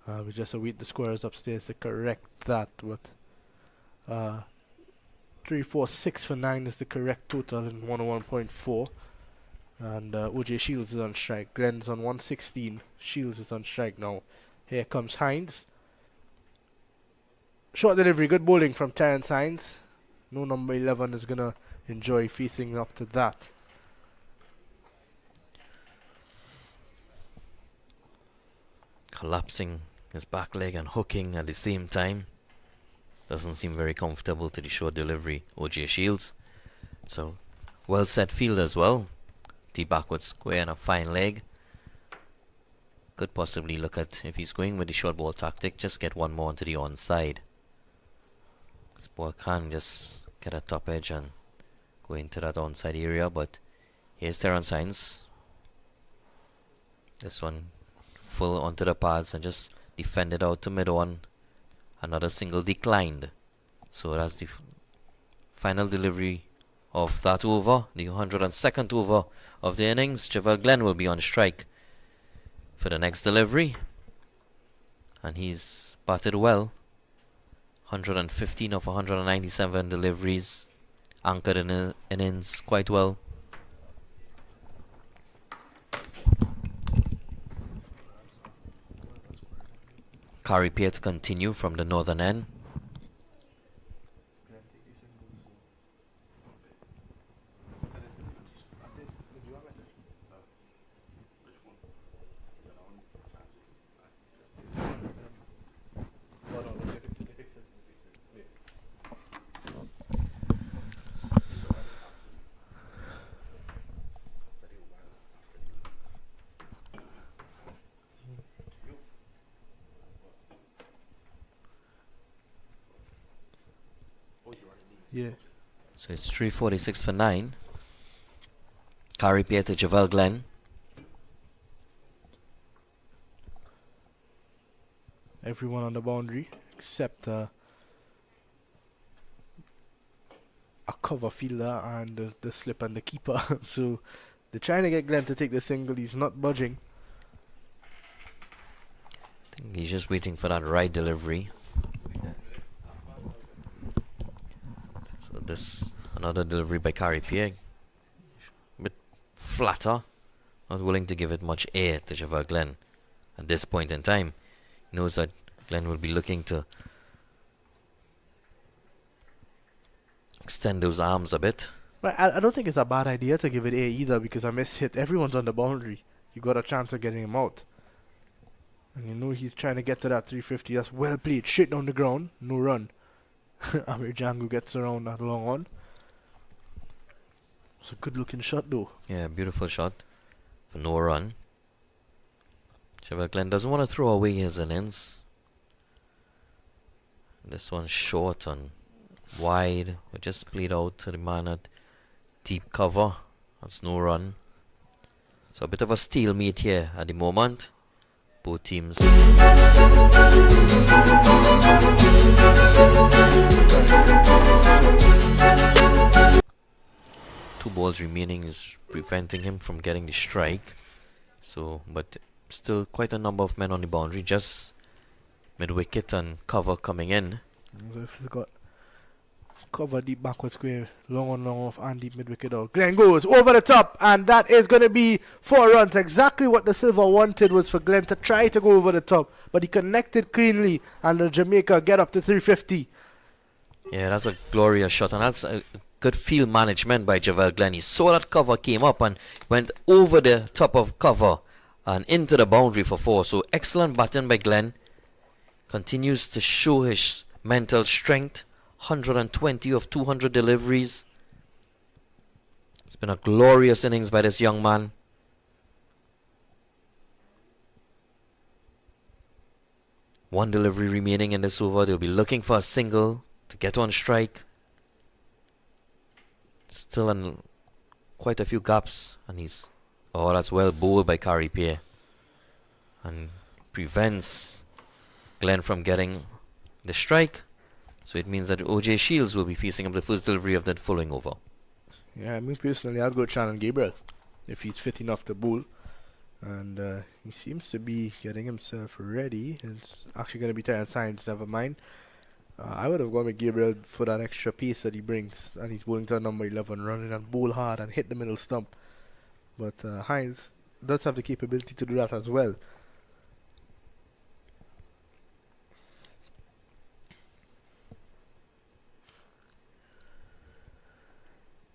We just await the squares upstairs to correct that. But 3, 4, 6 for 9 is the correct total in 101.4. And OJ Shields is on strike. Glenn's on 116. Shields is on strike now. Here comes Hines. Short delivery, good bowling from Terrence Hines. No number 11 is going to enjoy facing up to that. Collapsing his back leg and hooking at the same time. Doesn't seem very comfortable to the short delivery, OJ Shields. So, well set field as well. Deep backward square and a fine leg. Could possibly look at, if he's going with the short ball tactic, just get one more onto the onside. This ball can just get a top edge and go into that onside area, but here's Terrence Hines. This one full onto the pads and just defended out to mid on. Another single declined. So that's the final delivery of that over, the 102nd over of the innings. Javel Glenn will be on strike for the next delivery, and he's batted well. 115 of 197 deliveries, anchored in the innings quite well. Kari Pierre to continue from the northern end. Yeah. So it's 346 for 9. Kari Pierre to Javel Glenn. Everyone on the boundary except a cover fielder and the slip and the keeper. So they're trying to get Glenn to take the single. He's not budging. I think he's just waiting for that right delivery. So this another delivery by Kari Pierre. A bit flatter. Not willing to give it much air to Javel Glenn at this point in time. He knows that Glenn will be looking to extend those arms a bit. Right, I don't think it's a bad idea to give it A either because a miss hit. Everyone's on the boundary. You got a chance of getting him out. And you know he's trying to get to that 350. That's well played. Straight down the ground. No run. Amir Django gets around that long on. It's a good looking shot though. Yeah, beautiful shot for no run. Chevelle Glenn doesn't want to throw away his innings. This one's short and wide. We just played out to the man at deep cover. That's no run. So a bit of a stalemate here at the moment. Both teams. Two balls remaining is preventing him from getting the strike. So, but still quite a number of men on the boundary. Just mid-wicket and cover coming in. If he's got cover deep backward square, long on, long off, and deep mid-wicket out. Glenn goes over the top, and that is going to be 4 runs. Exactly what the Silver wanted was for Glenn to try to go over the top, but he connected cleanly, and the Jamaica get up to 350. Yeah, that's a glorious shot, and that's a good field management by Javel Glenn. He saw that cover came up and went over the top of cover and into the boundary for 4. So excellent batting by Glenn. Continues to show his mental strength. 120 of 200 deliveries. It's been a glorious innings by this young man. One delivery remaining in this over. They'll be looking for a single to get on strike. Still in quite a few gaps, and he's that's well bowled by Kari Pierre and prevents Glenn from getting the strike. So it means that OJ Shields will be facing up the first delivery of that following over. Yeah, I mean personally I'd go Shannon Gabriel if he's fit enough to bowl, and he seems to be getting himself ready. It's actually going to be Terrence Hines, never mind. I would have gone with Gabriel for that extra pace that he brings, and he's bowling to a number 11, running and bowl hard and hit the middle stump. But Hines does have the capability to do that as well.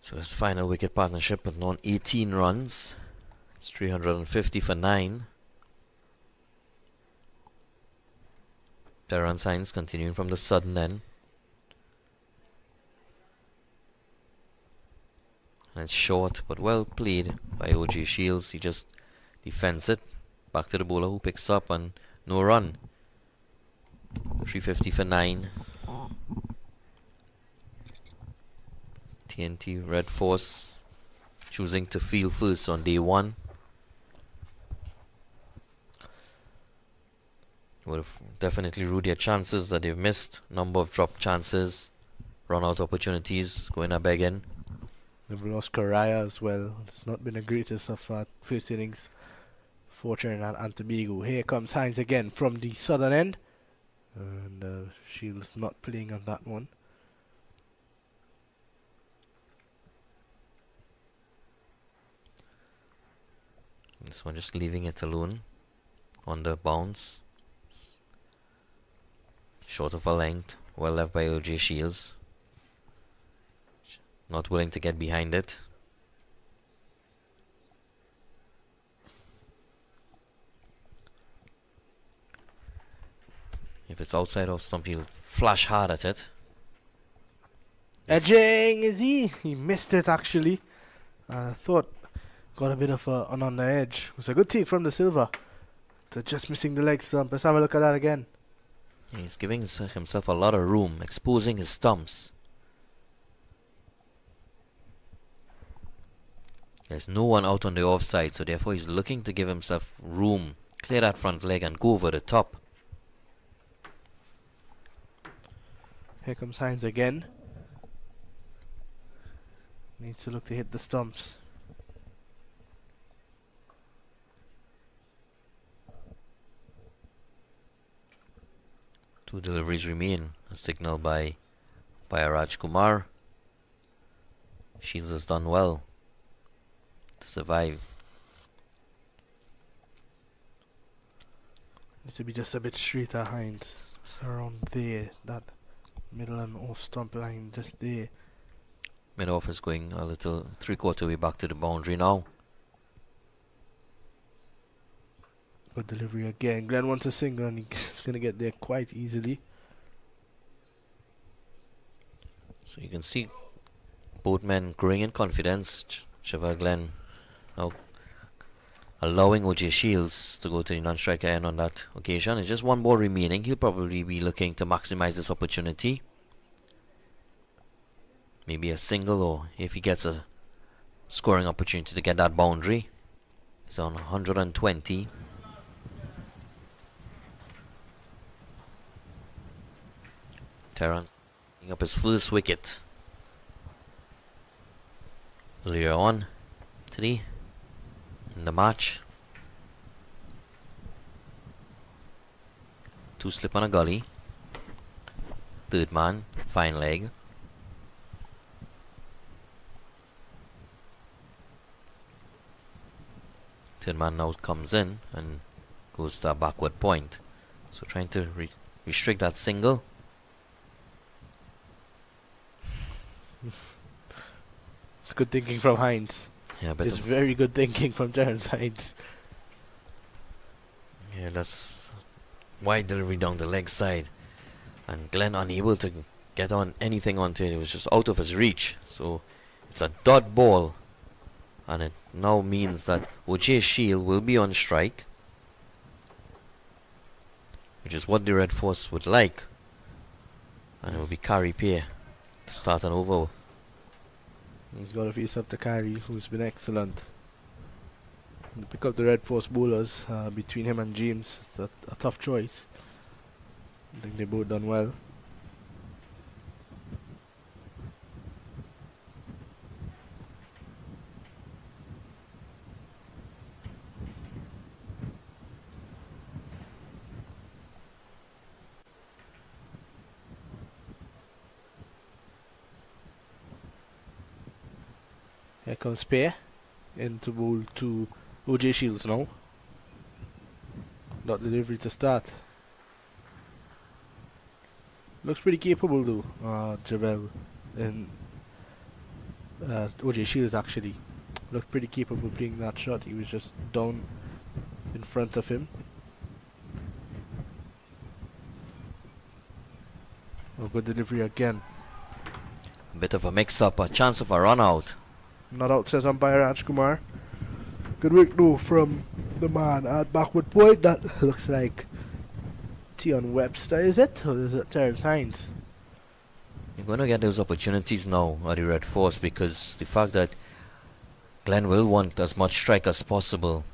So his final wicket partnership with on 18 runs. It's 350 for 9. Terrence Hines continuing from the sudden end. And it's short but well played by OJ Shields. He just defends it. Back to the bowler who picks up and no run. 350 for 9. TNT Red Force choosing to field first on day 1. Would have definitely ruled their chances that they've missed. Number of drop chances, run out opportunities, going up again. They've lost Karaya as well. It's not been the greatest of first innings for Trinidad and Tobago. Here comes Hines again from the southern end, and Shields not playing on that one. This one just leaving it alone on the bounce. Short of a length, well left by OJ Shields. Not willing to get behind it. If it's outside off stump, he'll flash hard at it. Edging is he? He missed it actually. I thought got a bit of an on the edge. It was a good take from the Silver. To just missing the leg stump. Let's have a look at that again. He's giving himself a lot of room, exposing his stumps. There's no one out on the offside, so therefore he's looking to give himself room, clear that front leg and go over the top. Here comes Hines again. Needs to look to hit the stumps. Two deliveries remain, a signal by Raj Kumar. Shields has done well to survive. Needs to be just a bit straighter, Hines. Just around there, that middle and off stump line, just there. Mid-off is going a little three-quarter way back to the boundary now. Good delivery again. Glenn wants a single and he's going to get there quite easily. So you can see both men growing in confidence. Trevor Glenn now allowing OJ Shields to go to the non-striker end on that occasion. It's just one ball remaining. He'll probably be looking to maximize this opportunity. Maybe a single, or if he gets a scoring opportunity to get that boundary. He's on 120. Terrence picking up his first wicket earlier on today in the match. 2 slip on a gully. Third man, fine leg. Third man now comes in and goes to a backward point. So trying to restrict that single. It's good thinking from Hines. Yeah, but it's very good thinking from Terrence Hines. Yeah, that's wide delivery down the leg side. And Glenn unable to get on anything onto it. It was just out of his reach. So it's a dot ball. And it now means that OJ Shield will be on strike, which is what the Red Force would like. And it will be Carey Pear to start an over. He's got to face up to Carey, who's been excellent. And pick up the Red Force bowlers between him and James. It's a tough choice. I think they both done well. Here comes Pear into bowl to OJ Shields now. Not delivery to start. Looks pretty capable though, Javel. And OJ Shields actually looked pretty capable playing that shot. He was just down in front of him. Oh, good delivery again. A bit of a mix-up, a chance of a run-out. Not out, says umpire Rajkumar. Good work though from the man at backward point. That looks like Tion Webster, is it? Or is it Terrence Hines? You're going to get those opportunities now at the Red Force, because the fact that Glenn will want as much strike as possible.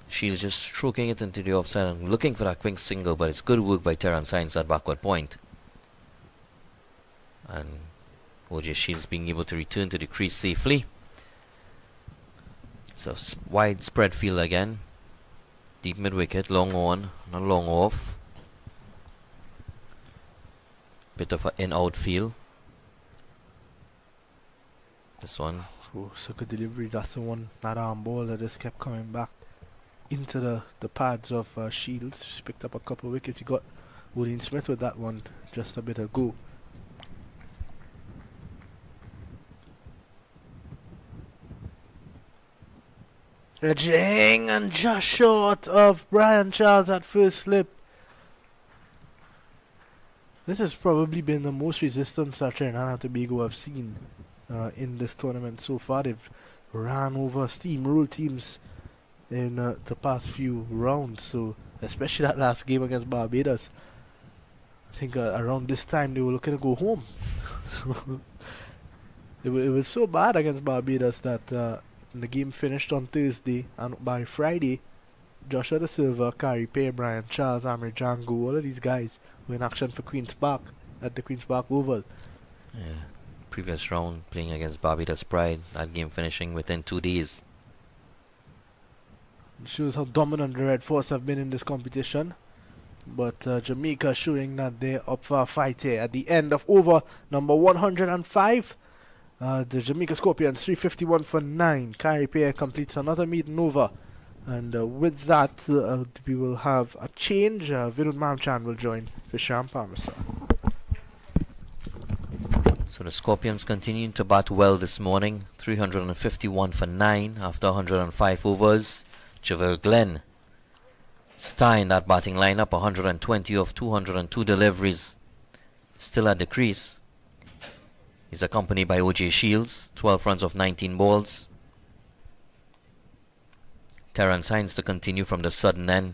She's just stroking it into the offside and looking for that quick single, but it's good work by Terrence Hines at backward point. And OJ Shields being able to return to the crease safely. It's a widespread field again. Deep mid wicket, long on, not long off. Bit of an in-out feel. This one. Oh, so good delivery. That's the one, that arm ball that just kept coming back into the pads of Shields. She picked up a couple of wickets. He got William Smith with that one just a bit ago. Edging and just short of Brian Charles at first slip. This has probably been the most resistant Trinidad and Tobago I've seen in this tournament so far. They've ran over steamroll teams in the past few rounds. So especially that last game against Barbados. I think around this time they were looking to go home. it was so bad against Barbados that the game finished on Thursday, and by Friday, Joshua Da Silva, Carey Pear, Brian Charles, Amir Django, all of these guys were in action for Queen's Park at the Queen's Park Oval. Yeah. Previous round playing against Barbados Pride, that game finishing within 2 days. It shows how dominant the Red Force have been in this competition. But Jamaica showing that they're up for a fight here at the end of over number 105. The Jamaica Scorpions 351 for 9. Carey Pear completes another maiden over. And with that, we will have a change. Vinod Mamchan will join Vishram Parmasa. So the Scorpions continuing to bat well this morning. 351 for 9 after 105 overs. Javel Glenn starring that batting lineup. 120 of 202 deliveries. Still at the crease. He's accompanied by O.J. Shields. 12 runs of 19 balls. Terrence Hines to continue from the sudden end.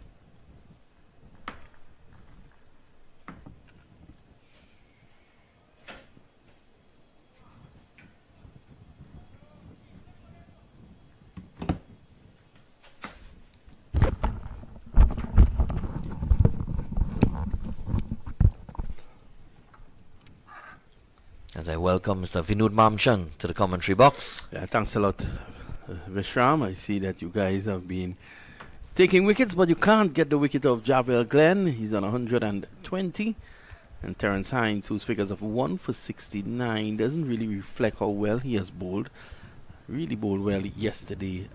As I welcome Mr. Vinud Mamchan to the commentary box. Yeah, thanks a lot, Vishram. I see that you guys have been taking wickets, but you can't get the wicket of Javel Glenn. He's on 120. And Terrence Hines, whose figures of 1 for 69, doesn't really reflect how well he has bowled. Really bowled well yesterday.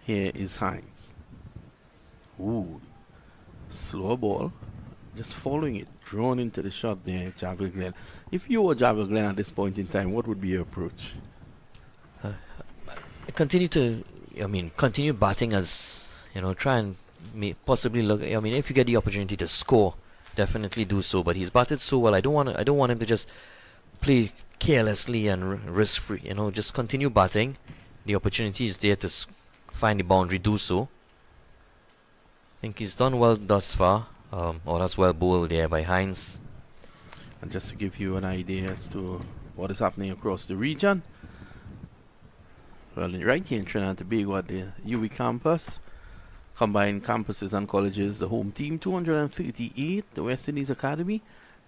Here is Hines. Ooh, slow ball. Just following it, drawn into the shot there, Javel Glenn. If you were Javel Glenn at this point in time, what would be your approach? Continue batting as, try and possibly look. If you get the opportunity to score, definitely do so. But he's batted so well. I don't want him to just play carelessly and risk-free. Just continue batting. The opportunity is there to find the boundary, do so. I think he's done well thus far. That's well bowled there by Hines. And just to give you an idea as to what is happening across the region. Well, right here in Trinidad and Tobago at the UWI campus, combined campuses and colleges, the home team 238, the West Indies Academy,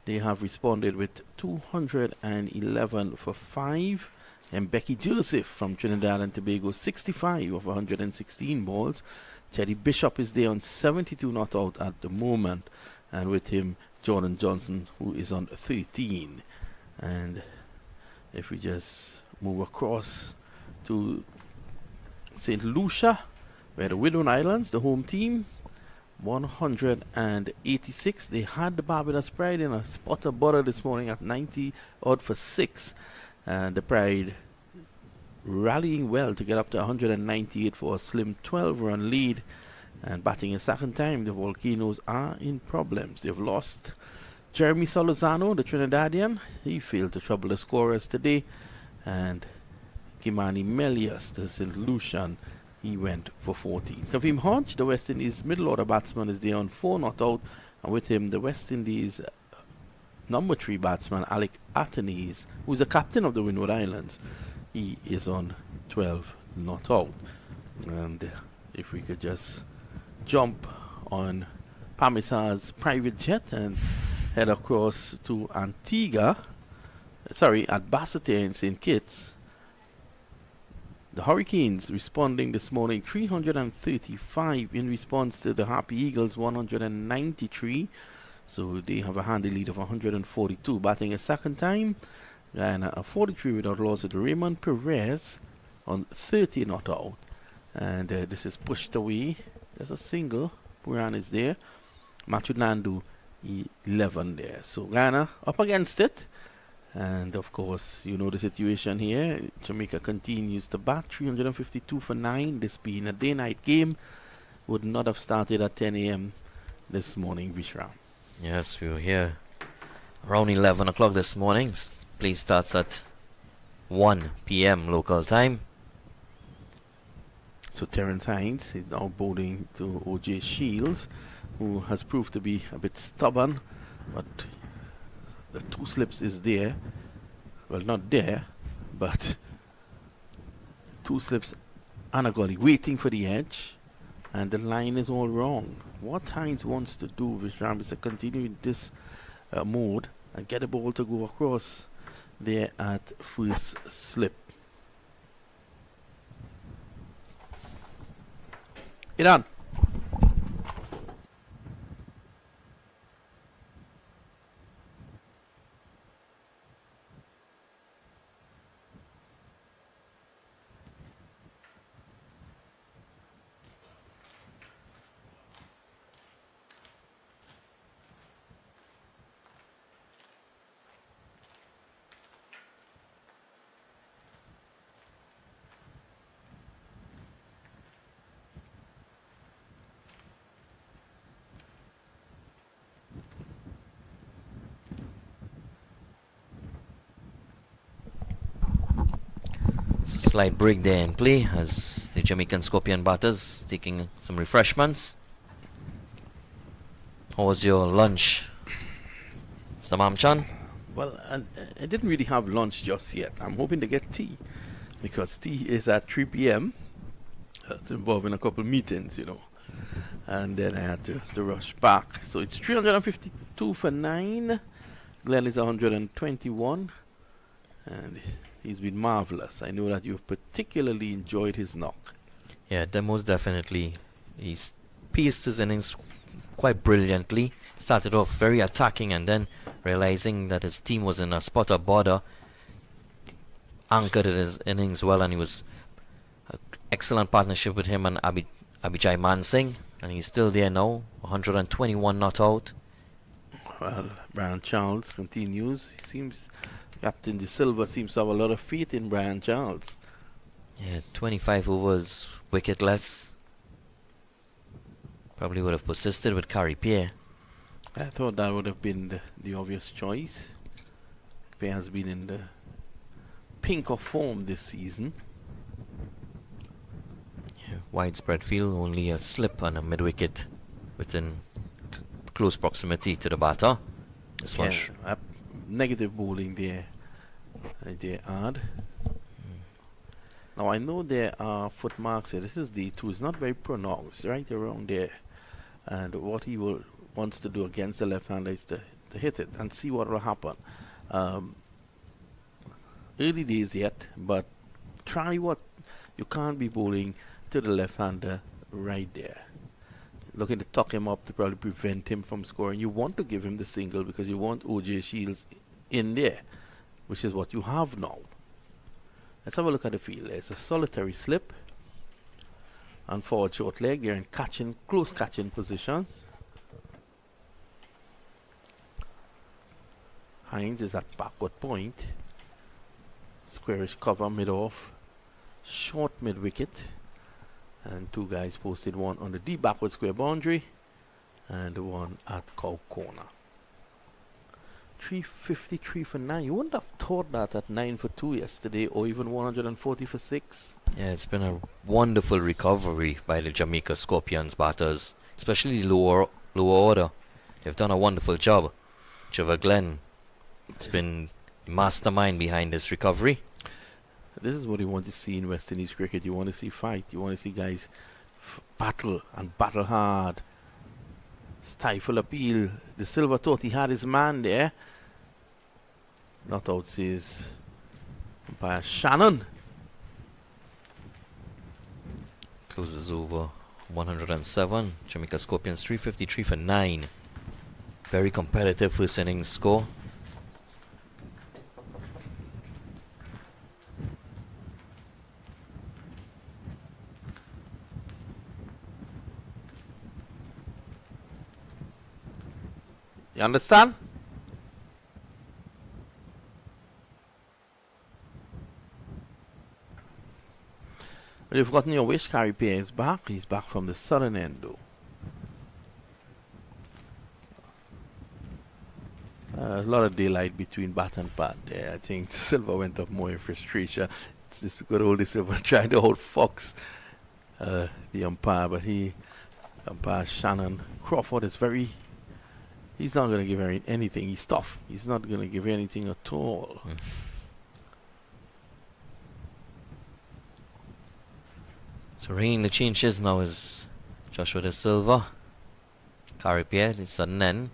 they have responded with 211 for 5. And Becky Joseph from Trinidad and Tobago, 65 of 116 balls. Teddy Bishop is there on 72 not out at the moment, and with him Jordan Johnson, who is on 13. And if we just move across to St. Lucia, where the Widow Islands, the home team, 186. They had the Barbados Pride in a spot of butter this morning at 90 odd for 6, and the Pride rallying well to get up to 198 for a slim 12-run lead. And batting a second time, the Volcanoes are in problems. They've lost Jeremy Solozano, the Trinidadian. He failed to trouble the scorers today. And Kimani Melius, the St. Lucian, he went for 14. Kavim Hodge, the West Indies middle order batsman, is there on 4 not out. And with him, the West Indies number 3 batsman, Alec Atenes, who's the captain of the Windward Islands. He is on 12 not out. And if we could just jump on Pamisar's private jet and head across to at Basseterre in St. Kitts. The Hurricanes responding this morning, 335 in response to the Happy Eagles, 193. So they have a handy lead of 142. Batting a second time, and a 43 without loss with Raymond Perez on 30 not out. And this is pushed away. There's a single. Puran is there. Matthew Nandu 11 there. So Ghana up against it. And of course, you know the situation here. Jamaica continues to bat, 352 for 9. This being a day-night game, would not have started at 10 a.m. this morning, Vishram. Yes, we were here around 11 o'clock this morning. Play starts at 1 p.m. local time. So Terrence Hines is now bowling to O.J. Shields, who has proved to be a bit stubborn, but the 2 slips is there. Well, not there, but 2 slips and a gully waiting for the edge, and the line is all wrong. What Hines wants to do, Vishram, is to continue in this mode and get the ball to go across there at first slip. Iran. Slight break there in play as the Jamaican Scorpion batters taking some refreshments. How was your lunch, Mr. Mamchan? Well, I didn't really have lunch just yet. I'm hoping to get tea because tea is at 3 p.m. It's involving a couple meetings, you know. And then I had to rush back. So it's 352 for 9. Glenn is 121. And he's been marvelous. I know that you've particularly enjoyed his knock. Yeah, most definitely. He's pieced his innings quite brilliantly. Started off very attacking and then realizing that his team was in a spot of border, anchored his innings well, and he was an excellent partnership with him and Abhijay Mansingh, and he's still there now, 121 not out. Well, Brian Charles continues. He seems, Captain De Silva seems to have a lot of faith in Brian Charles. Yeah, 25 overs, wicketless. Probably would have persisted with Carey Pierre. I thought that would have been the obvious choice. Pierre has been in the pink of form this season. Yeah, widespread field, only a slip on a mid-wicket within close proximity to the batter. This one negative bowling there. They add. Now I know there are foot marks here. This is D2. It's not very pronounced, right around there. And what he wants to do against the left-hander is to hit it and see what will happen. Early days yet, but try what you can't be bowling to the left-hander right there. Looking to tuck him up to probably prevent him from scoring. You want to give him the single because you want OJ Shields in there, which is what you have now. Let's have a look at the field. There's a solitary slip and forward short leg. They're in close catching position. Hines is at backward point. Squarish cover mid-off. Short mid-wicket. And two guys posted, one on the deep backward square boundary and one at cow corner. 353 for 9. You wouldn't have thought that at 9 for 2 yesterday, or even 140 for 6. Yeah, it's been a wonderful recovery by the Jamaica Scorpions batters, especially lower order. They've done a wonderful job. Trevor Glenn has been the mastermind behind this recovery. This is what you want to see in West Indies cricket. You want to see fight. You want to see guys battle and battle hard. Stifle appeal. De Silva thought he had his man there. Not out, says umpire Shannon. Closes over 107. Jamaica Scorpions 353 for 9. Very competitive first innings score. You understand? Well, you've gotten your wish. Carey Pierre is back. He's back from the southern end, though. A lot of daylight between bat and pad there. I think Silva went up more in frustration. It's this good old Silva trying to hold Fox, the umpire, but umpire Shannon Crawford is very. He's not going to give anything. He's tough. He's not going to give anything at all. So ringing the changes now is Joshua De Silva. Carey Pierre, the sudden end.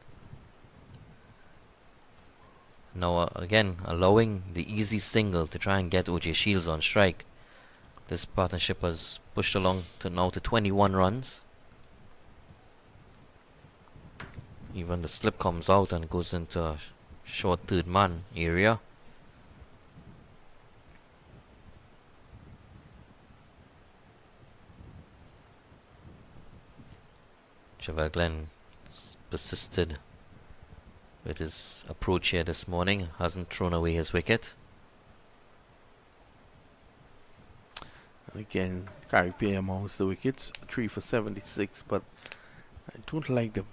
Now again allowing the easy single to try and get OJ Shields on strike. This partnership has pushed along to 21 runs. Even the slip comes out and goes into a short third man area. Trevor Glenn persisted with his approach here this morning. Hasn't thrown away his wicket. Again, Carey Pierre amongst the wickets. 3 for 76, but I don't like the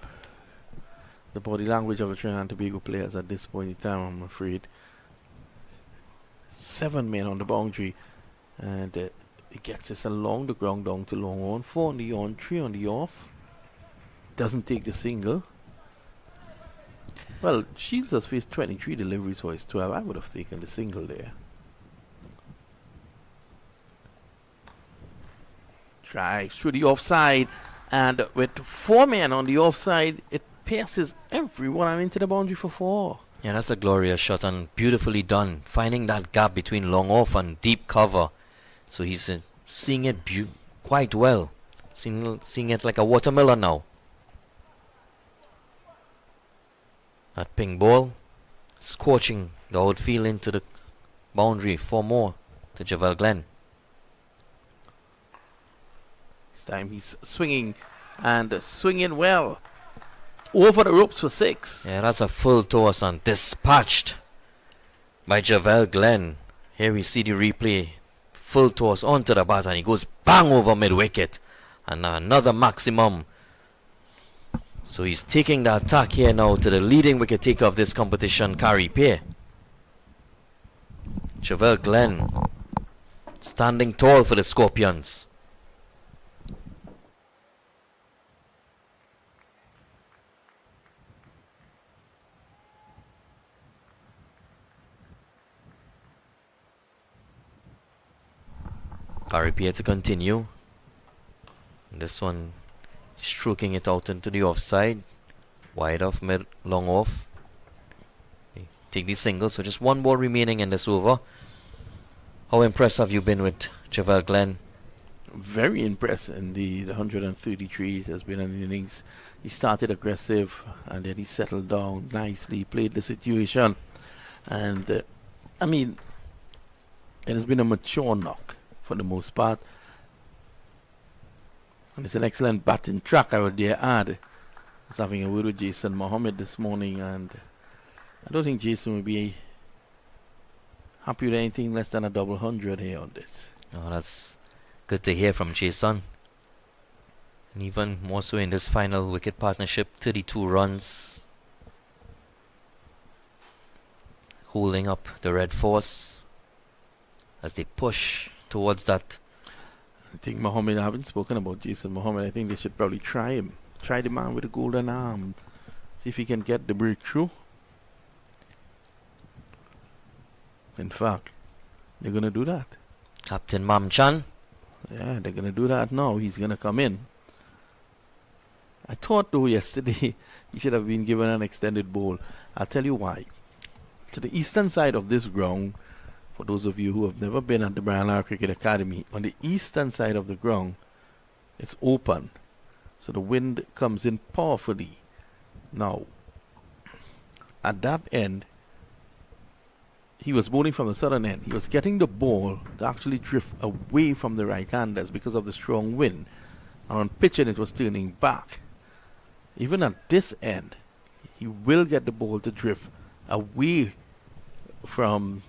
body language of the Trinidad and Tobago players at this point in time, I'm afraid. 7 men on the boundary, And it gets us along the ground down to long on. 4 on the on, 3 on the off. Doesn't take the single. Well, she's just faced 23 deliveries for his 12. I would have taken the single there. Drives through the offside. And with 4 men on the offside, it passes everyone and into the boundary for 4. Yeah, that's a glorious shot and beautifully done. Finding that gap between long off and deep cover. So he's seeing it quite well. Seeing it like a watermelon now. That ping ball scorching the outfield into the boundary. 4 more to Javel Glenn. This time he's swinging and swinging well. Over the ropes for 6. Yeah, that's a full toss and dispatched by Javel Glenn. Here we see the replay. Full toss onto the bat and he goes bang over mid-wicket. And another maximum. So he's taking the attack here now to the leading wicket taker of this competition, Kari Peer. Javel Glenn standing tall for the Scorpions. Kari Peer to continue. This one stroking it out into the offside. Wide off, mid, long off. Take the single, so just 1 ball remaining in this over. How impressed have you been with Javel Glenn? Very impressed indeed. 133 has been an innings. He started aggressive and then he settled down nicely, played the situation. And I mean, it has been a mature knock for the most part. And it's an excellent batting track, I would dare add. I was having a word with Jason Mohammed this morning, and I don't think Jason will be happy with anything less than a double 100 here on this. Oh, that's good to hear from Jason. And even more so in this final wicket partnership, 32 runs. Holding up the Red Force as they push towards that. I think Mohammed, I haven't spoken about Jason Mohammed. I think they should probably try him. Try the man with the golden arm. See if he can get the breakthrough. In fact, they're going to do that. Captain Mamchan. Yeah, they're going to do that now. He's going to come in. I thought, though, yesterday he should have been given an extended bowl. I'll tell you why. To the eastern side of this ground, for those of you who have never been at the Brian Lara Cricket Academy, on the eastern side of the ground, it's open. So the wind comes in powerfully. Now, at that end, he was bowling from the southern end. He was getting the ball to actually drift away from the right-handers because of the strong wind. And on pitching, it was turning back. Even at this end, he will get the ball to drift away from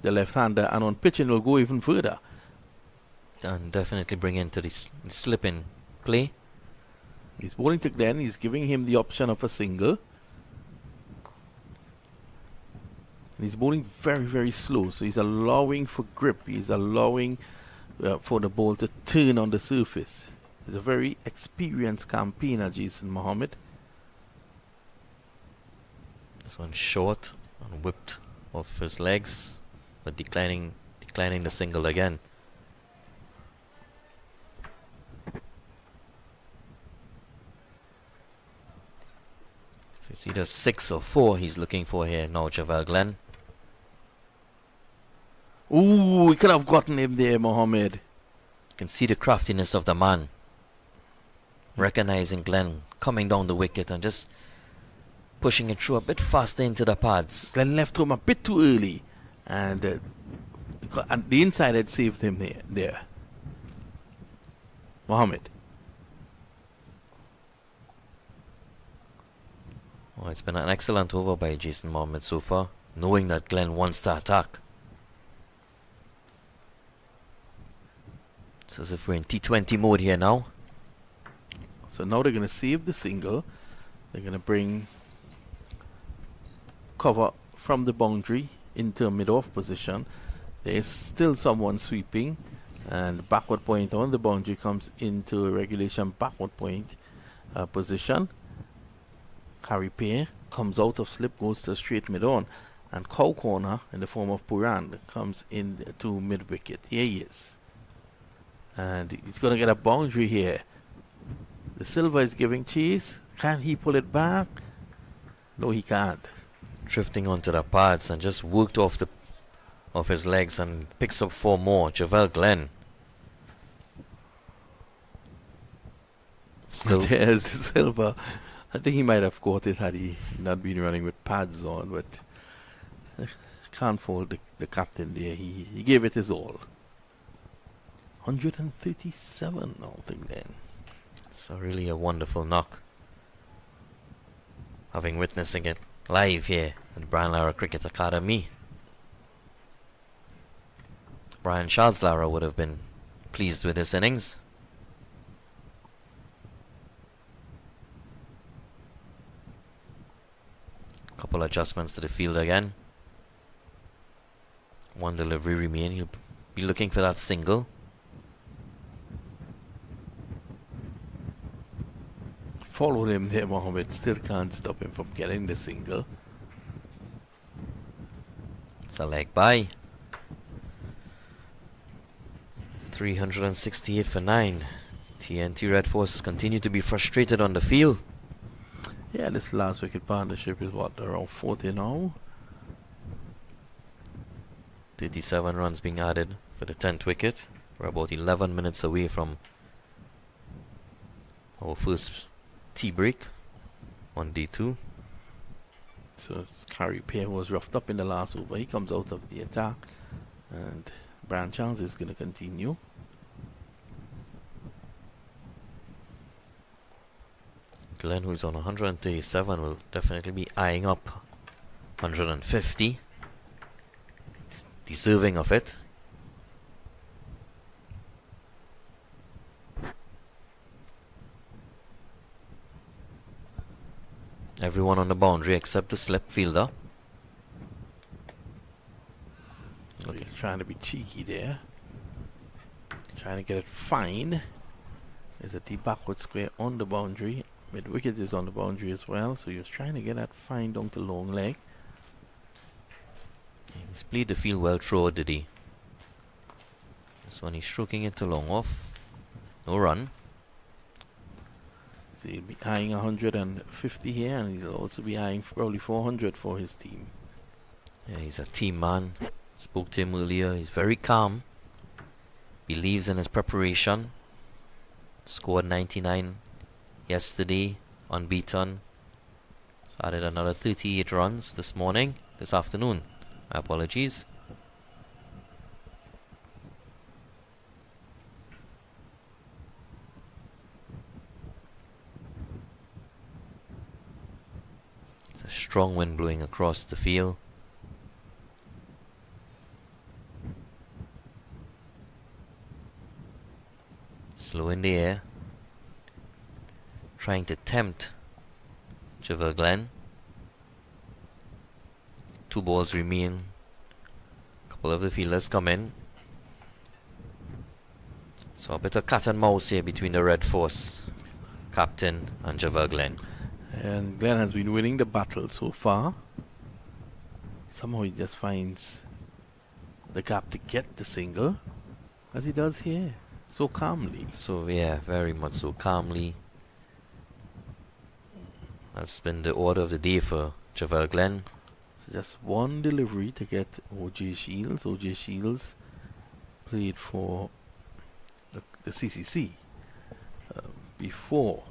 the left-hander, and on pitching will go even further. And definitely bring into the slip-in play. He's bowling to Glenn. He's giving him the option of a single. And he's bowling very, very slow. So he's allowing for grip. He's allowing for the ball to turn on the surface. He's a very experienced campaigner, Jason Mohammed. This one short and whipped off his legs, but declining the single again. So it's either 6 or 4 he's looking for here now, Javel Glenn. Ooh, we could have gotten him there, Mohammed. You can see the craftiness of the man. Recognizing Glenn coming down the wicket and just pushing it through a bit faster into the pads. Glenn left home a bit too early, and the inside had saved him there. Mohammed. Oh, it's been an excellent over by Jason Mohammed so far, knowing that Glenn wants to attack. It's as if we're in T20 mode here now. So now they're going to save the single. They're going to bring cover from the boundary into a mid-off position. There's still someone sweeping, and backward point on the boundary comes into regulation backward point position. Carry pair comes out of slip, goes to straight mid on, and cow corner in the form of Puran comes in to mid wicket. Here he is, and he's going to get a boundary here. The silver is giving chase. Can he pull it back? No, he can't. Drifting onto the pads and just worked off his legs and picks up 4 more. Javel Glenn. Still There's the silver. I think he might have caught it had he not been running with pads on, but can't fault the captain there. He gave it his all. 137 now, I think then. It's really a wonderful knock. Having witnessing it live here at Brian Lara Cricket Academy. Brian Charles Lara would have been pleased with his innings. Couple adjustments to the field again. 1 delivery remain. He'll be looking for that single. Followed him there, Mohammed. Still can't stop him from getting the single. It's a leg by. 368 for 9. TNT Red Force continue to be frustrated on the field. Yeah, this last wicket partnership is what, around 40 now? 37 runs being added for the 10th wicket. We're about 11 minutes away from our first tea break on D2. So Carey Pair was roughed up in the last over. He comes out of the attack, and Brian Charles is going to continue. Glenn, who's on 137, will definitely be eyeing up 150. Deserving of it. Everyone on the boundary except the slip fielder. So he's trying to be cheeky there. Trying to get it fine. There's a deep backward square on the boundary. Mid wicket is on the boundary as well. So he was trying to get that fine down to long leg. He's played the field well throughout, did he? This one he's stroking it to long off. No run. So he'll be eyeing 150 here, and he'll also be eyeing probably 400 for his team. Yeah, he's a team man. Spoke to him earlier. He's very calm. Believes in his preparation. Scored 99 yesterday, unbeaten. Added another 38 runs this afternoon. My apologies. It's a strong wind blowing across the field. Slow in the air. Trying to tempt Javel Glenn. 2 balls remain. A couple of the fielders come in. So a bit of cat and mouse here between the Red Force captain and Javel Glenn. And Glenn has been winning the battle so far. Somehow he just finds the gap to get the single, as he does here, so calmly. So yeah, very much so calmly. That's been the order of the day for Javel Glenn. So just one delivery to get O.J. Shields. O.J. Shields played for the CCC before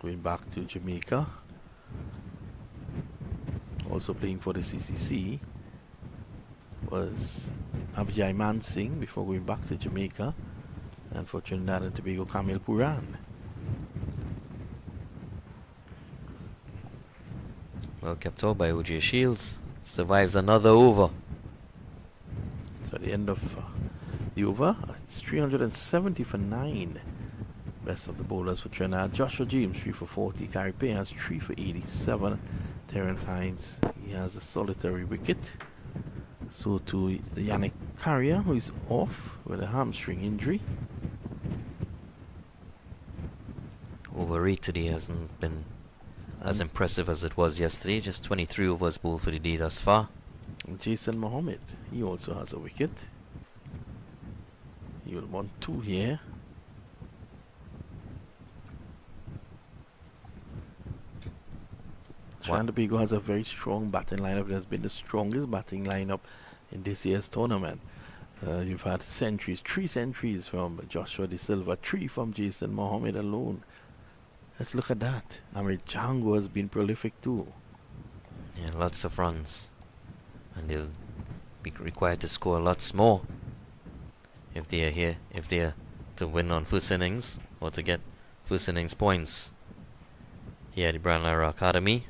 going back to Jamaica. Also playing for the CCC was Abhijay Mansingh before going back to Jamaica, and for Trinidad and Tobago, Kamil Puran. Well kept out by O.J. Shields. Survives another over. So at the end of the over, it's 370 for 9. Best of the bowlers for Trinidad. Joshua James 3 for 40. Gary Payne has 3 for 87. Terence Hines, he has a solitary wicket. So to Yannick Carrier, who is off with a hamstring injury. Over rate today hasn't been as impressive as it was yesterday. Just 23 overs bowled for the day thus far. Jason Mohammed, he also has a wicket. He will want 2 here. Tobago has a very strong batting lineup. It has been the strongest batting lineup in this year's tournament. You've had centuries, 3 centuries from Joshua De Silva, 3 from Jason Mohammed alone. Let's look at that. I mean, Django has been prolific too. Yeah, lots of runs. And they'll be required to score lots more if they are here, if they are to win on first innings or to get first innings points here at the Brian Lara Academy.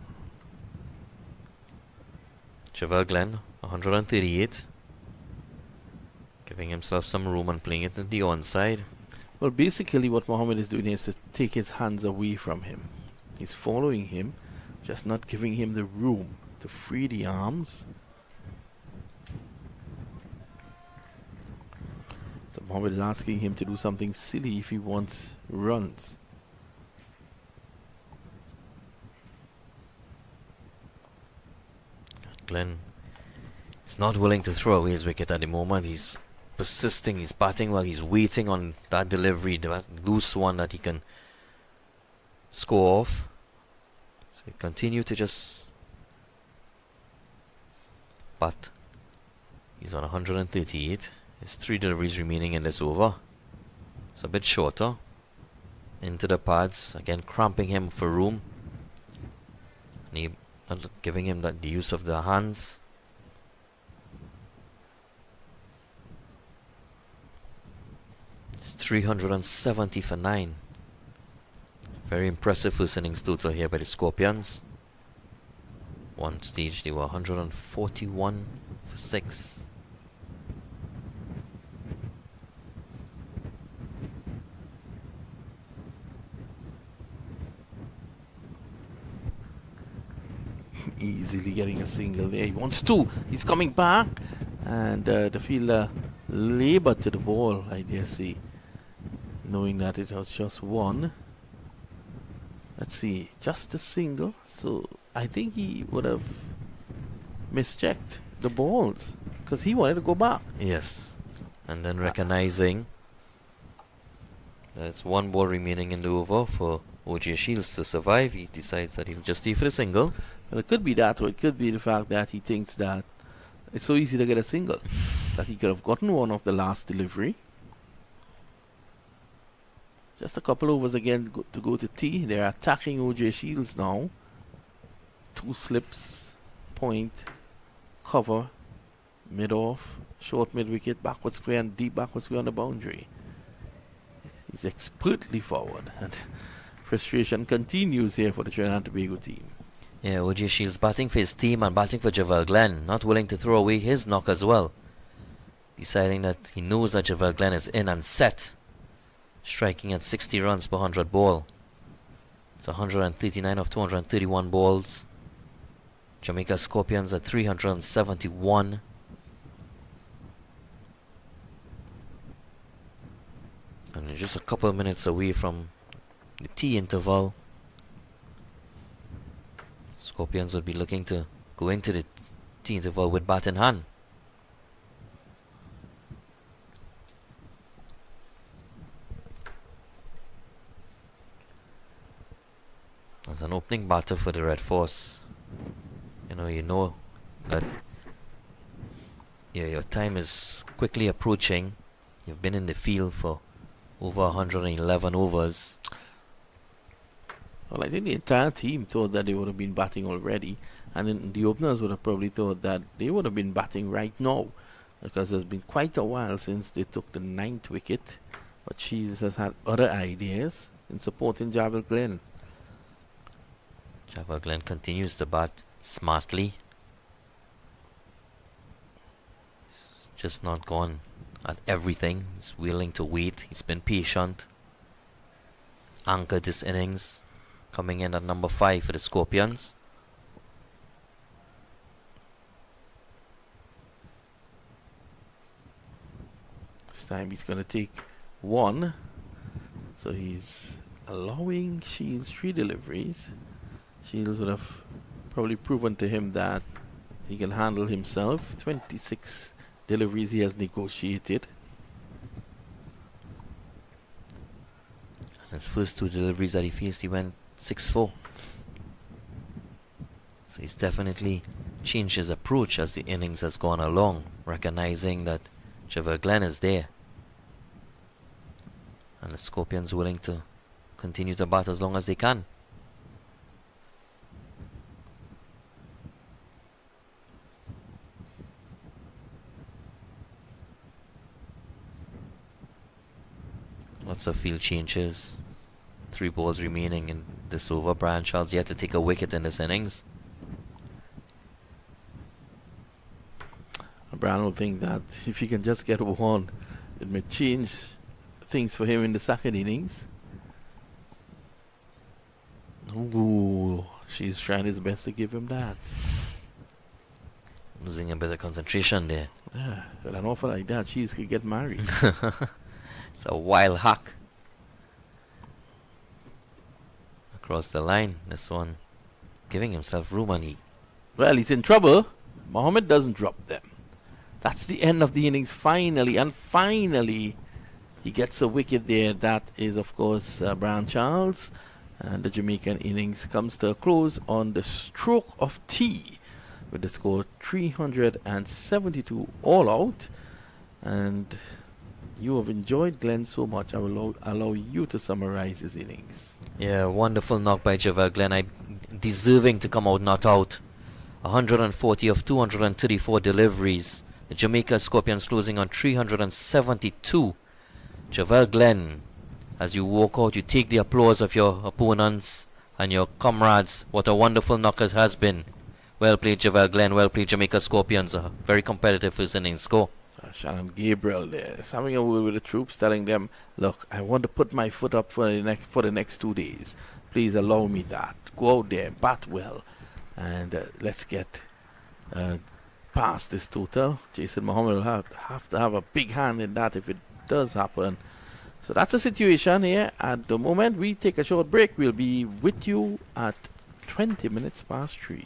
Javel Glenn, 138. Giving himself some room and playing it in the onside. Well, basically what Mohammed is doing is to take his hands away from him. He's following him, just not giving him the room to free the arms. So Mohammed is asking him to do something silly if he wants runs. Glenn is not willing to throw away his wicket at the moment. He's persisting, he's batting while he's waiting on that delivery, that loose one that he can score off. So he continue to just bat. He's on 138. There's 3 deliveries remaining in this over. It's a bit shorter. Into the pads, again cramping him for room. And he not giving him the use of the hands. It's 370 for 9. Very impressive first innings total here by the Scorpions. One stage they were 141 for 6. Easily getting a single there. He wants 2. He's coming back. And the fielder labored to the ball, I dare say, knowing that it was just 1. Let's see, just a single. So I think he would have mischecked the balls because he wanted to go back. Yes. And then recognizing there's 1 ball remaining in the over for OJ Shields to survive, he decides that he'll just stay for the single. Well, it could be that, or it could be the fact that he thinks that it's so easy to get a single that he could have gotten one off the last delivery. Just a couple overs again to go to tea. They're attacking OJ Shields now. 2 slips, point, cover, mid-off, short mid-wicket, backward square and deep backward square on the boundary. He's expertly forward, and frustration continues here for the Trinidad and Tobago team. Yeah, OJ Shields batting for his team and batting for Javel Glenn, not willing to throw away his knock as well. Deciding that he knows that Javel Glenn is in and set. Striking at 60 runs per 100 ball. It's 139 of 231 balls. Jamaica Scorpions at 371. And just a couple of minutes away from the tea interval. Scorpions would be looking to go into the tea interval with bat in hand. As an opening batter for the Red Force, you know that your time is quickly approaching. You've been in the field for over 111 overs. Well, I think the entire team thought that they would have been batting already, and then the openers would have probably thought that they would have been batting right now, because it's been quite a while since they took the 9th wicket. But Shields has had other ideas in supporting Javel Glenn. Javel Glenn continues to bat smartly. He's just not gone at everything. He's willing to wait. He's been patient. Anchored this innings. Coming in at number 5 for the Scorpions. This time he's going to take 1. So he's allowing Shields 3 deliveries. Shields would have probably proven to him that he can handle himself. 26 deliveries he has negotiated. His first 2 deliveries that he faced, he went 6-4. So he's definitely changed his approach as the innings has gone along, recognizing that Javel Glenn is there. And the Scorpions willing to continue to bat as long as they can. Lots of field changes. 3 balls remaining in this over. Brian Charles yet to take a wicket in this innings. Brian will think that if he can just get 1, it may change things for him in the second innings. Ooh, she's trying his best to give him that. Losing a bit of concentration there. Yeah, with an offer like that, she could get married. It's a wild hack. Across the line, this one giving himself room on Well, he's in trouble. Mohammed doesn't drop them. That's the end of the innings finally. And finally, he gets a wicket there. That is, of course, Brian Charles. And the Jamaican innings comes to a close on the stroke of tea with the score 372 all out. And you have enjoyed Glenn so much, I will allow you to summarize his innings. Yeah, wonderful knock by Javel Glenn. Deserving to come out not out. 140 of 234 deliveries. The Jamaica Scorpions closing on 372. Javel Glenn, as you walk out, you take the applause of your opponents and your comrades. What a wonderful knock it has been. Well played, Javel Glenn. Well played, Jamaica Scorpions. A very competitive first innings score. Shannon Gabriel there is having a word with the troops, telling them, look, I want to put my foot up for the next 2 days. Please allow me that. Go out there, bat well, and let's get past this total. Jason Mohammed will have to have a big hand in that if it does happen. So that's the situation here. At the moment, we take a short break. We'll be with you at 20 minutes past 3.